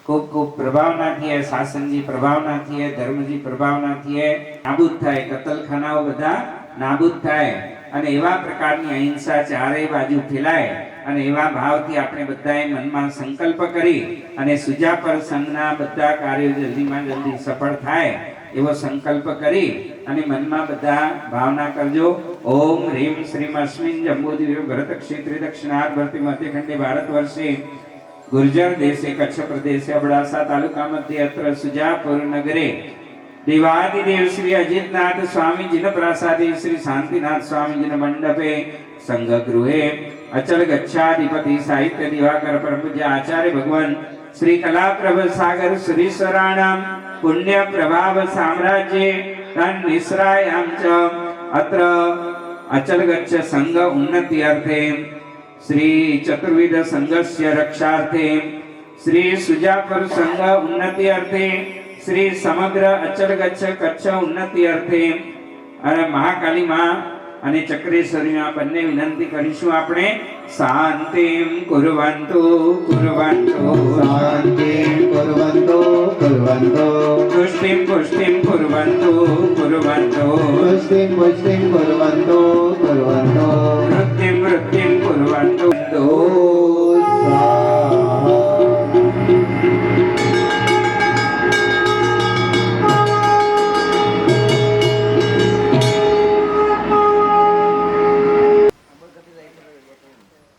ખૂબ ખૂબ પ્રભાવનાથી શાસનજી પ્રભાવનાથી ધર્મજી પ્રભાવનાથી નાબૂદ થાય. કતલખાનાઓ બધા નાબૂદ થાય અને એવા પ્રકારની અહિંસા ચારેય બાજુ ફેલાય અને એવા ભાવથી આપણે બધાએ મનમાં સંકલ્પ કરી અને સુજાપર સંઘના બધા કાર્યો જલ્દીમાં જલ્દી સફળ થાય એવો સંકલ્પ કરી અને મનમાં બધા ભાવના કરજો. ઓમ હ્રીમ શ્રીમ અસ્મિન જંબૂદ્વીપે ભરત ક્ષેત્રે દક્ષિણાર્ધ ભરતી મધ્યખંડે ભારત વર્ષે ગુર્જર દેશે કચ્છ પ્રદેશે અબડાસા તાલુકા મધ્ય અત્ર સુજાપુર નગરે દેવાदिदेव श्री अजितनाथ स्वामी जिन प्रासादे श्री शांतिनाथ स्वामी जिन मंडपे संघ गृहे अचल गच्छाधिपति साहित्य दिवाकर परम पूज्य आचार्य भगवान श्री कलाप्रभ सागर सुरीश्वराणां पुण्य प्रभाव साम्राज्ये तन् निस्रायां च अत्र अचल गच्छ संघ उन्नति अर्थे श्री चतुर्विध संघस्य रक्षार्थे श्री सुजापुर संघ उन्नति अर्थे श्री समग्र अचल गच्छ कच्छ उन्नति अर्थे અને મહાકાલી માં અને ચક્રેશ્વરી માં બંને વિનંતી કરીશું આપણે. શાંતિમ કુર્વન્તુ કુર્વન્તુ શાંતિમ કુર્વન્તુ કુર્વન્તુ પુષ્ટિમ પુષ્ટિમ કુર્વન્તુ કુર્વન્તુ પુષ્ટિમ પુષ્ટિમ કુર્વન્તુ કુર્વન્તુ વૃદ્ધિમ વૃદ્ધિમ કુર્વન્તુ.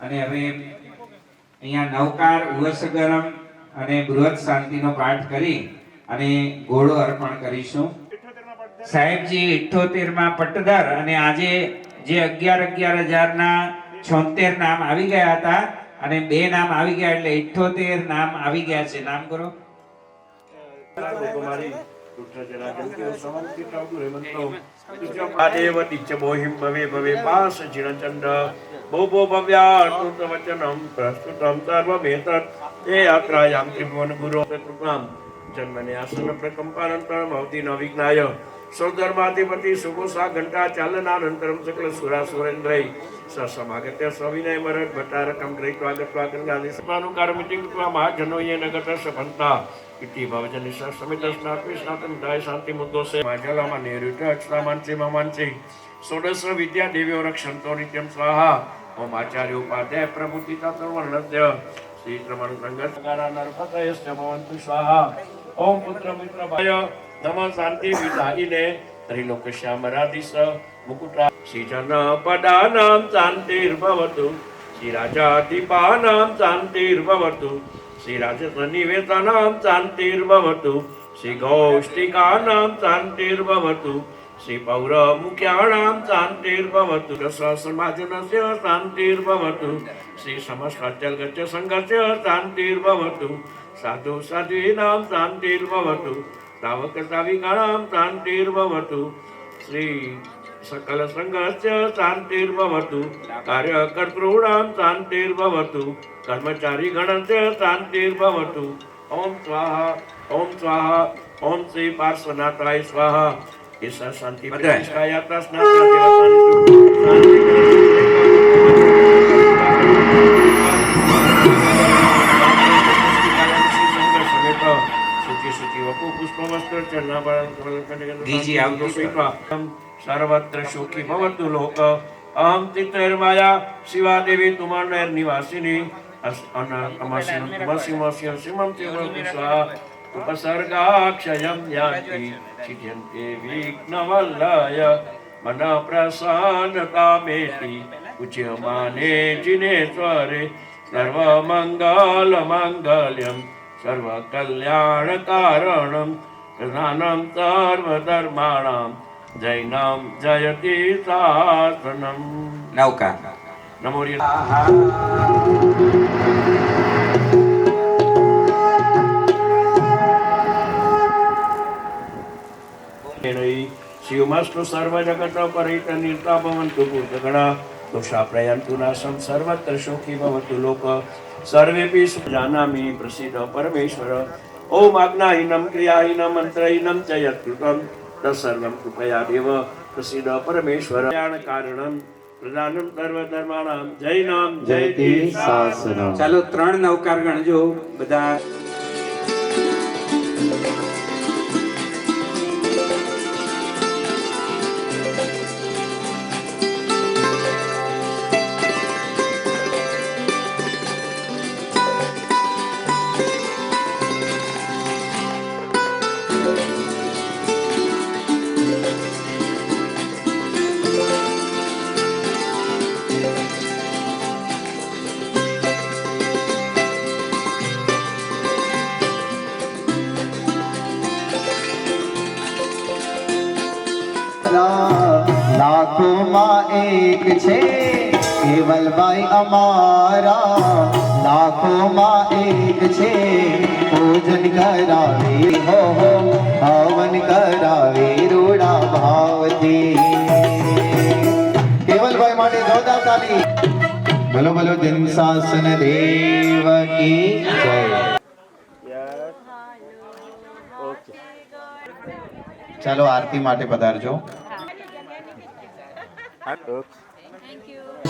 અને હવે અહીંયા નવકાર ઉવસગરમ અને બૃહદ શાંતિનો પાઠ કરી અને ઘોડો અર્પણ કરીશું. સાહેબજી 78 માં પટ્ટદર અને આજે જે 11,000 ના 76 નામ આવી ગયા હતા અને 2 નામ આવી ગયા એટલે 78 નામ આવી ગયા છે. નામ કરો. આદેવ નિત્ય મોહિમ ભવે ભવે પાસ જીણચંડ ભોભો ભવ્યાર્તુત વચનમ પ્રસ્તુતમ સર્વમેતત એ યાત્રાયામ ત્રિભુવન ગુરો કૃપામ જન્મને આસન પ્રકંપાનંતરમ ભવતી ન વિઘ્નાય સૌધર્માધિપતિ સુગોસા ઘંટા ચાલનાનંતરમ સકલ સુરા સુરેન્દ્રૈ સસમાગત્ય સવિનય મરદ ભટ્ટારકમ ગ્રહિત્વા ગત્વા ગંગાદિ સપાનુકાર મિતિંગત્વા મહાજનોયે નગતસ્ય ભંતા इति भवजनि समितस्नात्मि स्नातमिदाय शांति मुद्दोसे माजलामा नेरुट अक्षरामांचे मामांचे षोडश विद्या देव्यो रक्षन्तो नित्यं स्वाहा ओम आचार्य उपाध्याय प्रभुतिता सर्वनद्य श्री क्रमण संगतकारा नरपतयस्य भवन्तु स्वाहा ओम पुत्र मित्र भाय नमः शांति विधायिने त्रिलोक श्यामराधिस मुकुटा श्री जन पदानां शान्तिर्भवतु श्री राजाधिपानां शान्तिर्भवतु श्री राजसन्निवेशानां शान्तिर्भवतु श्री गौष्टिकानां शान्तिर्भवतु श्री पौरमुख्याणां शान्तिर्भवतु समाजनस्य शान्तिर्भवतु श्री समस्ताचलगच्छ संघस्य शान्तिर्भवतु साधु साध्वीनां शान्तिर्भवतु श्रावक श्राविकाणां शान्तिर्भवतु श्री सकल संघस्य शान्तिर्भवतु कार्यकर्तॄणां शान्तिर्भवतु कर्मचारी गणस्य शान्तिर्भवतु ओम स्वाहा ओम श्री पार्श्वनाथाय स्वाहा ईशा शांति प्रतिष्ठा यात्रा सर्वत्र सुखी भवतु लोक अहम चित्तैर्माया शिवा देवी तुमानैर निवासिनी उपसर्गाक्षयं यान्ति चिद्यन्ते विघ्नवल्लय मन प्रसन्नतामेति उच्यमाने जिनेश्वरे सर्वमङ्गलमङ्गल्यं सर्वकल्याणकारणं प्रधानं सर्वधर्माणां जैनं जयति शासनं. નવકાર नमो शिवमस्तु सर्वजगत परित निर्ता भवन्तु भूतगणा दोषा प्रयन्तु नाशं सर्वत्र सुखी भवतु लोक सर्वेपि जानामि प्रसीद परमेश्वर ओम आज्ञाहीनं क्रियाहीनं मन्त्रहीनं च यत्कृतं तत्सर्वं कृपया देव प्रसीद परमेश्वर कारणं प्रधानं सर्वधर्माणां जैनां जयति शासनं. ચાલો 3 નવકાર ગણજો બધા. લાખોમાં એક છે કેવલભાઈ અમારા, લાખોમાં એક છે પૂજન કરાવે હો હવન કરાવે રૂડા ભાવથી. કેવલભાઈ માટે જોરદાર તાળી. બોલો બોલો જન શાસન દેવ કી જય. Yes okay. ચાલો આરતી માટે પધારજો. હા ઓકે.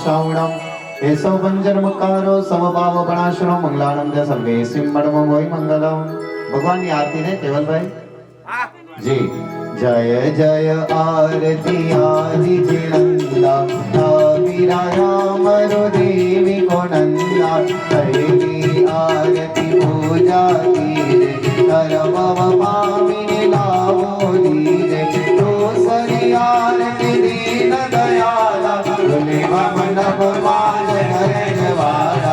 શ્રાવણમ એસો પંચરમકારો સમભાવ ગણાશ્રો મંગલાનંદ સર્વે સિંહડમ હોય મંગલમ. ભગવાનની આરતી ને કેવલભાઈ જી. જય જય આરતી આદિ નંદા મીરા મરો દેવી કો નંદા. હરિની આરતી પૂજા कीरे करम पामिने लावो धीरे. तो सरी आरती दीन दयाला बोले मन भगवान नरेन वाला.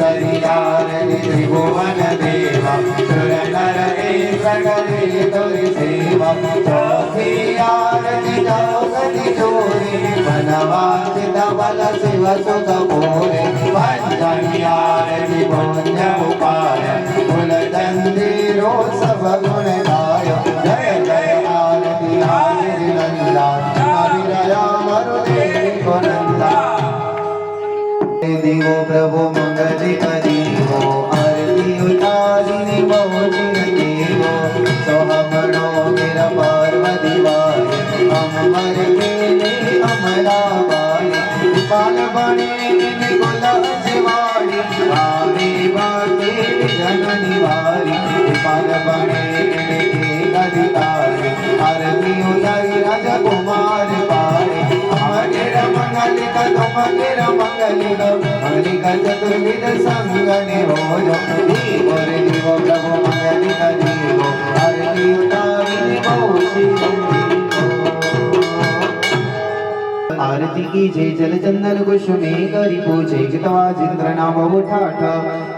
सरी आरती त्रिभुवन देवा सुर नर ए सगले तोरी सेवा. चौथी आरती चौगति चोरी मनवांचित बल शिव सुख भोरे. पंचमी आरती पुण्य उपाय कुल चंदीरो सब गुण गाय. जय जय आरती आदि नंदा हरिदया मरुदेवी को नंदा. देवो प्रभु मंगल करीवो आरती उतारिनी मोचिन देवो. सोहमणो मेरा पार्वती वाले अमर केले अमरा वाले. पाल बने निकुल अजवाड़ी आवे बाटे जननी वाली. पाल बने गदितारी आरती उतारी राजा कुमार पारे. अमर मंगल का तुमकेर मंगल मंगली का चतुर्विध संगने हो जो. दीवो रे दीवो प्रभु मंगली का दीवो आरती उतारी मोची. आरती की जय जल चंदन कुसुमे करी पूजे जितवा जिंद्र नाम उठाठ.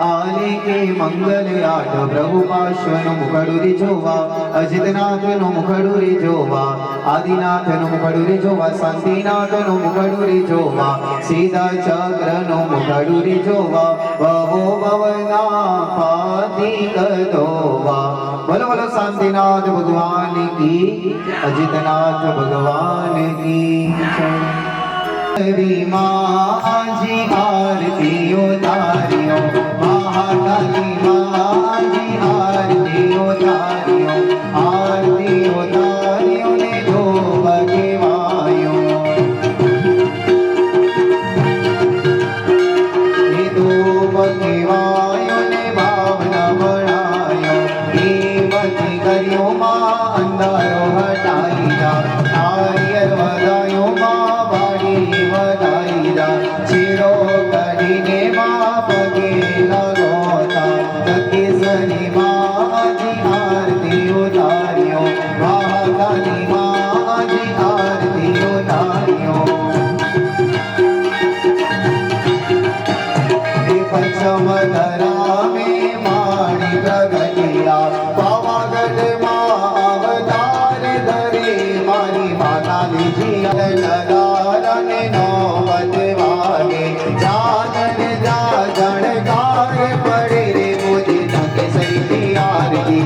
आले के मंगल आठ प्रभु पार्श्वन मुखडुरी जोवा. अजितनाथ नु मुखडुरी जोवा. आदिनाथ नु मुखडुरी जोवा. शांतिनाथ नु मुखडुरी जोवा. सीधा चक्र नु मुखडुरी जोवा. भवो भवना पाति कदोवा. बोलो बोलो शांतिनाथ भगवान की अजितनाथ भगवान की जय. हरि माँ जी आरती उतारियो महाकाली माँ जी आरती उतारियो. आरती उतारियो ने दो भगवायो. ये दो भगवायो ने भावना बढ़ायो. मती करियो माँ अंधारो हटाई जा. नारियल वधायो माँ बाड़ी वधाई जा. चिरो करीने माँ पगे लगोता. तकेसरी माँ जी आरती उतारियो महाकाली माँ जी आरती उतारियो. पश्चिम धरा में माणी प्रगटिया. पावागढ़ माँ अवतार धरे मारी माताली जी. नगारन नौबत वाले जागन जागण गाय पड़े रे मुझे थके सही आरती.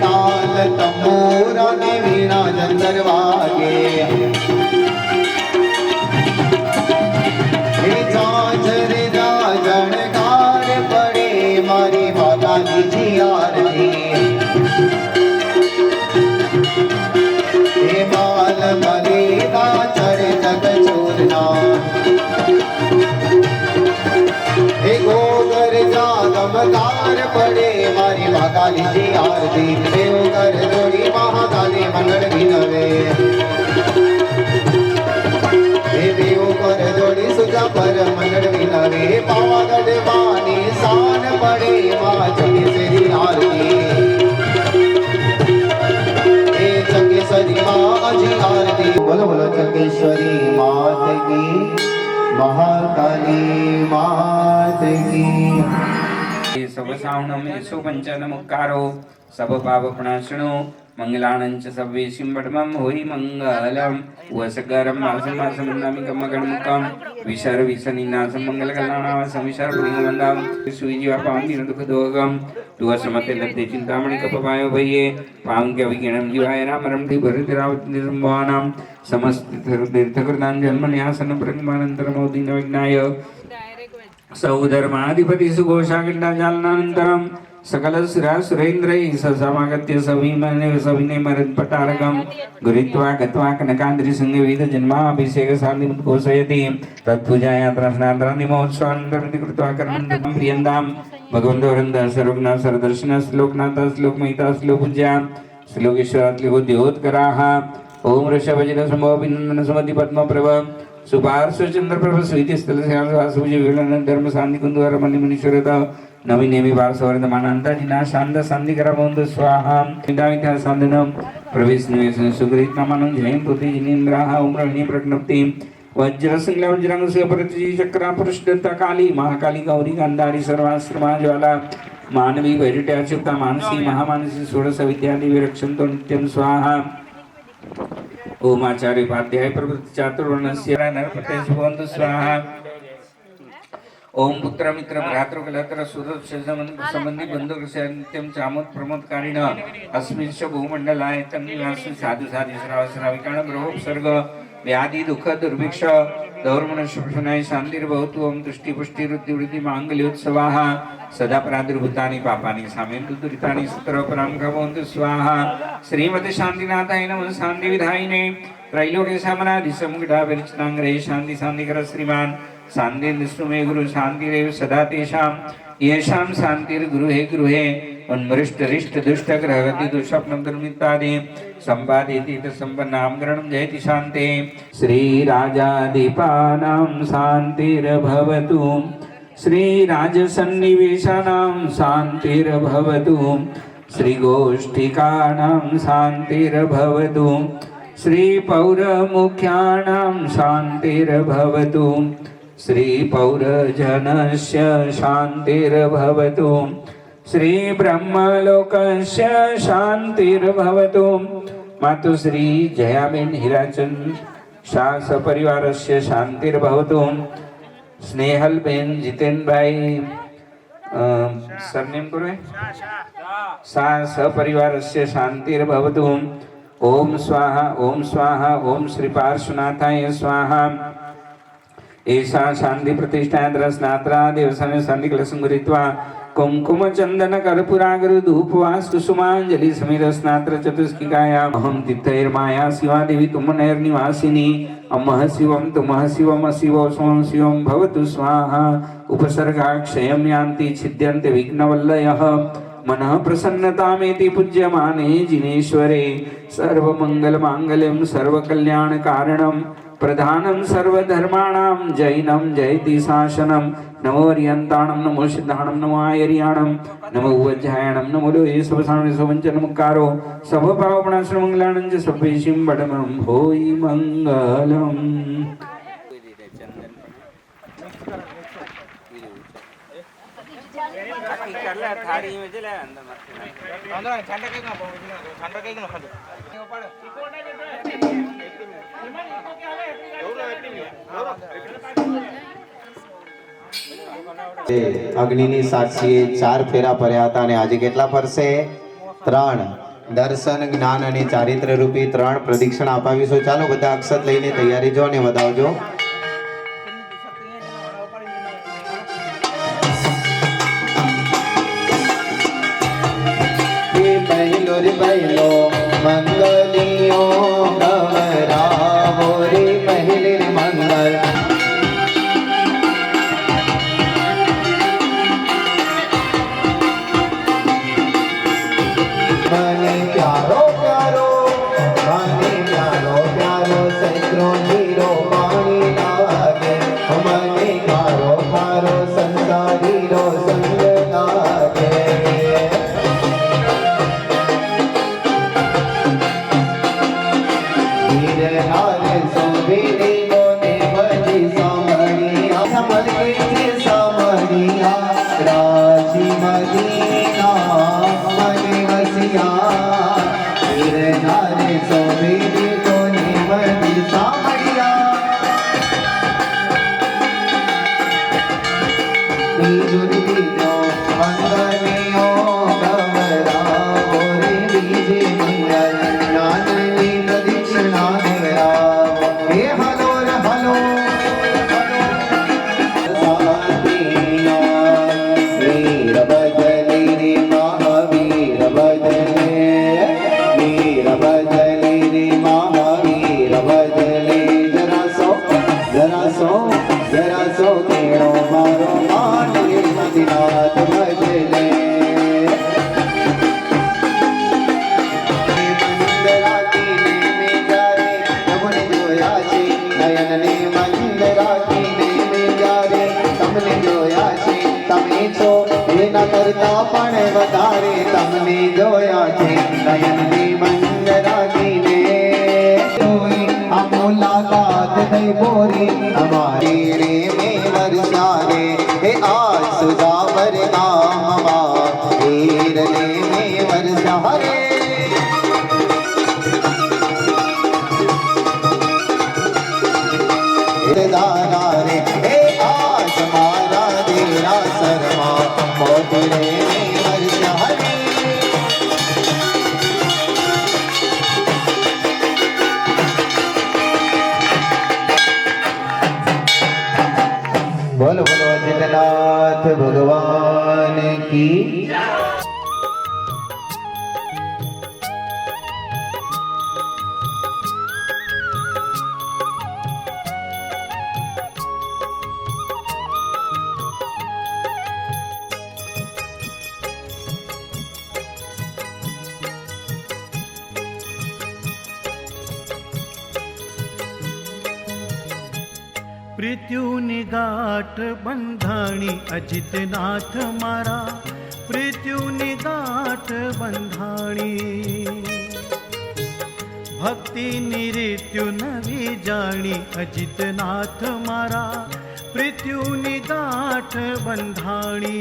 ताल तंबूरा ने वीणा जंतर वागे. जनकार पड़े मारी माता जी आरती. हे बाल मलेगा चढ़ जग चूरना. हे गोगर जागमदार पड़े मारी माता जी आरती. हे गोगर जोड़ी महाकाली मंगल विनवे. देव पर जोड़ी सुजा पर मंगल विनवे. पावागढ़ बानी शान पड़े माँ चंगेश्वरी आरती. हे चंगेश्वरी माँ जी आरती. बोलो बोलो चंगेश्वरी मात की महाकाली मात की. સવ શ્રાવણમ એસો પંચનમકારો सब पापप्रणाशनो मंगलानं च सर्वेषिं पठमं होयि मङ्गलम् वसकरं मासमासमन्नामिकमगणमुखं विसर्विसनिनासं मङ्गलकल्याणावसं विसर्वलिङ्गवन्दं सुविजीवापान्तिन दुःखदोगं तुवसमते लब्धे चिन्तामणि कपपायो भये पाङ्क्यविकीर्णं जीवाय रामरमणि भरतिरावतिनिर्वाणं समस्त तीर्थकृतां जन्मन्यासनं प्रगमानन्तरमोदीनविघ्नाय सौधर्माधिपति सुघोषाखण्डाजालनानन्तरं सकल सुरेन्द्रैः ससमागत्य सविनय मरुत्पटारकं गृहीत्वा गत्वा कनकाद्रिसिंहविधजन्माभिषेकशान्तिमुद्घोषयति तत्पूजायात्रास्नात्रादिमहोत्सवानन्तरमिति कृत्वा कर्मन्तं प्रियन्तां भगवन्तो वृन्दः सर्वज्ञः सर्वदर्शिनः श्लोकनाथः श्लोकमयिता श्लोकपूज्या श्लोकेश्वरात् श्लोकोद्योतकराः ॐ वृषभजनसमोऽभिनन्दनसुमति पद्मप्रभ सुपार्श्वचन्द्रप्रभ स्वीतिस्थलस्यासुभुज विवलन धर्म शान्ति कुन्दुवर मणिमुनीश्वरत नवी नेमी पार्श्ववर्धमानान्ताजिना शान्त शान्तिकरमोन्तु स्वाहा विद्याविद्या साधनं प्रवेश निवेशन सुगृहीत नामानं जयं पुति जिनेन्द्राः उम्रहिणी प्रज्ञप्ति वज्रसंज्ञा वज्रांगस्य परतजी चक्रा पुरुषदत्ता काली महाकाली गौरी गान्धारी सर्वाश्रमा ज्वाला मानवी वैरिट्याच्युता मानसी महामानसी षोडश विद्यादेवी रक्षन्तु नित्यं स्वाहा ओम आचार्य उपाध्याय प्रवृत्ति चातुर्वर्णस्य नरपते भवन्तु स्वाहा ओम पुत्र मित्र भ्रातृ कलत्र सुरत संबंधी बंधु नित्यं चामोद प्रमोदकारिण अस्मिन् भूमंडलाय तन्निवासी साधु साधु श्राव श्राविकाण ग्रहोपसर्ग व्याधि दुख दुर्भिक्ष दौर्मण शोषणाय शांतिर्भवतु ओम दृष्टि पुष्टि वृद्धि वृद्धि मांगल्योत्सवाः सदा प्रादुर्भूतानि पापानि सामेन्तु दुरितानि सुतरोपरां भवन्तु स्वाहा श्रीमते शान्तिनाथाय नमः शान्ति विधायिने त्रैलोक्य सामनादि समुगडा विरचितांग्रहे शान्ति शान्तिकर श्रीमान शान्ति निष्णुमे गुरु शान्तिरेव सदा तेषां येषां शान्तिर्गुरुहे गृहे उन्मृष्ट रिष्ट दुष्ट ग्रहगति दुष्स्वप्नं दुर्मित्तादि सम्पादेति तत्सम्पन्नां गणं जयति शान्ते श्रीराजाधिपानां शान्तिर्भवतु श्रीराजसन्निवेशानां शान्तिर्भवतु श्रीगोष्ठिकानां शान्तिर्भवतु श्रीपौरमुख्यानां शान्तिर्भवतु श्रीपौरजनस्य शान्तिर्भवतु श्रीब्रह्मलोकस्य शान्तिर्भवतु मातुश्री जयाबेन हीराचंद शाह सपरिवारस्य शान्तिर्भवतु स्नेहलबेन जितेन भाई सरनेम करो शाह सपरिवारस्य शान्तिर्भवतु ओम स्वाहा ओम श्री पार्श्वनाथाय स्वाहा ऐसा शांति प्रतिष्ठा स्नात्रा देवसन शांति कलशं गृहीत्वा कुंकुम चंदन कर्पूरागर धूपवास कुसुमांजलि समेत स्नात्र चतुष्किकायां अहं तीर्थैर्माया शिवा देवी तुमनैर्निवासिनी अमः शिवं तुमः शिवम शिवो स्वं शिवं भवतु स्वाहा उपसर्गा क्षयं यान्ति छिद्यन्ते विघ्नवल्लयः मनः प्रसन्नतामेति पूज्यमाने जिनेश्वरे सर्वमङ्गलमाङ्गल्यं सर्वकल्याणकारणं प्रधानं सर्वधर्माणां जैनं जयति शासनं नमो अर्यन्ताणं नमो सिद्धाणं नमो आयर्याणं नमो उज्जायणं नमो लोये सबवञ्चनमुक्कारो सबपावपणाश्रमङ्गलानं च सर्वेषिं वडमं होयि मङ्गलम् थारी में चले अंदर मत अंदर ठंडा केक ना ठंडा केक ना खाली અગ્નિની સાક્ષીએ 4 ફેરા ફર્યા હતા અને આજે કેટલા ફરશે 3 દર્શન જ્ઞાન અને ચારિત્ર રૂપી 3 પ્રદક્ષિણા અપાવીશું ચાલો બધા અક્ષત લઈને તૈયારી જો અને વધાવજો પહેલો રે પહેલો મંગલિયો ગવરાવો રે પહેલે મંગલ મને પ્યારો પ્યારો સૈત્રો જીરો પાણી લાગે મને કારો કારો સંસારીરો સંગ લાગે તો એના કરતા પણ વધારે તમને જોયા છે નયનની બંધ રાખીને આ મુલાકાત થઈ બોરી અમારી રે મેં વર્ષા રે એ આજ સુજાવર ગામમાં હીર રે મેં વર્ષા રે દાના રે એ આજ મારા દેરા સરમાં મોતી રે મેં વર્ષા રે बोलो बोलो जगन्नाथ भगवान की प्रीत्युनि गाठ बंधाणी अजितनाथ मारा प्रीत्युनि गाठ बंधाणी भक्ति निरीत्यु नवी जाणी अजितनाथ मारा प्रीत्युनि गाठ बंधाणी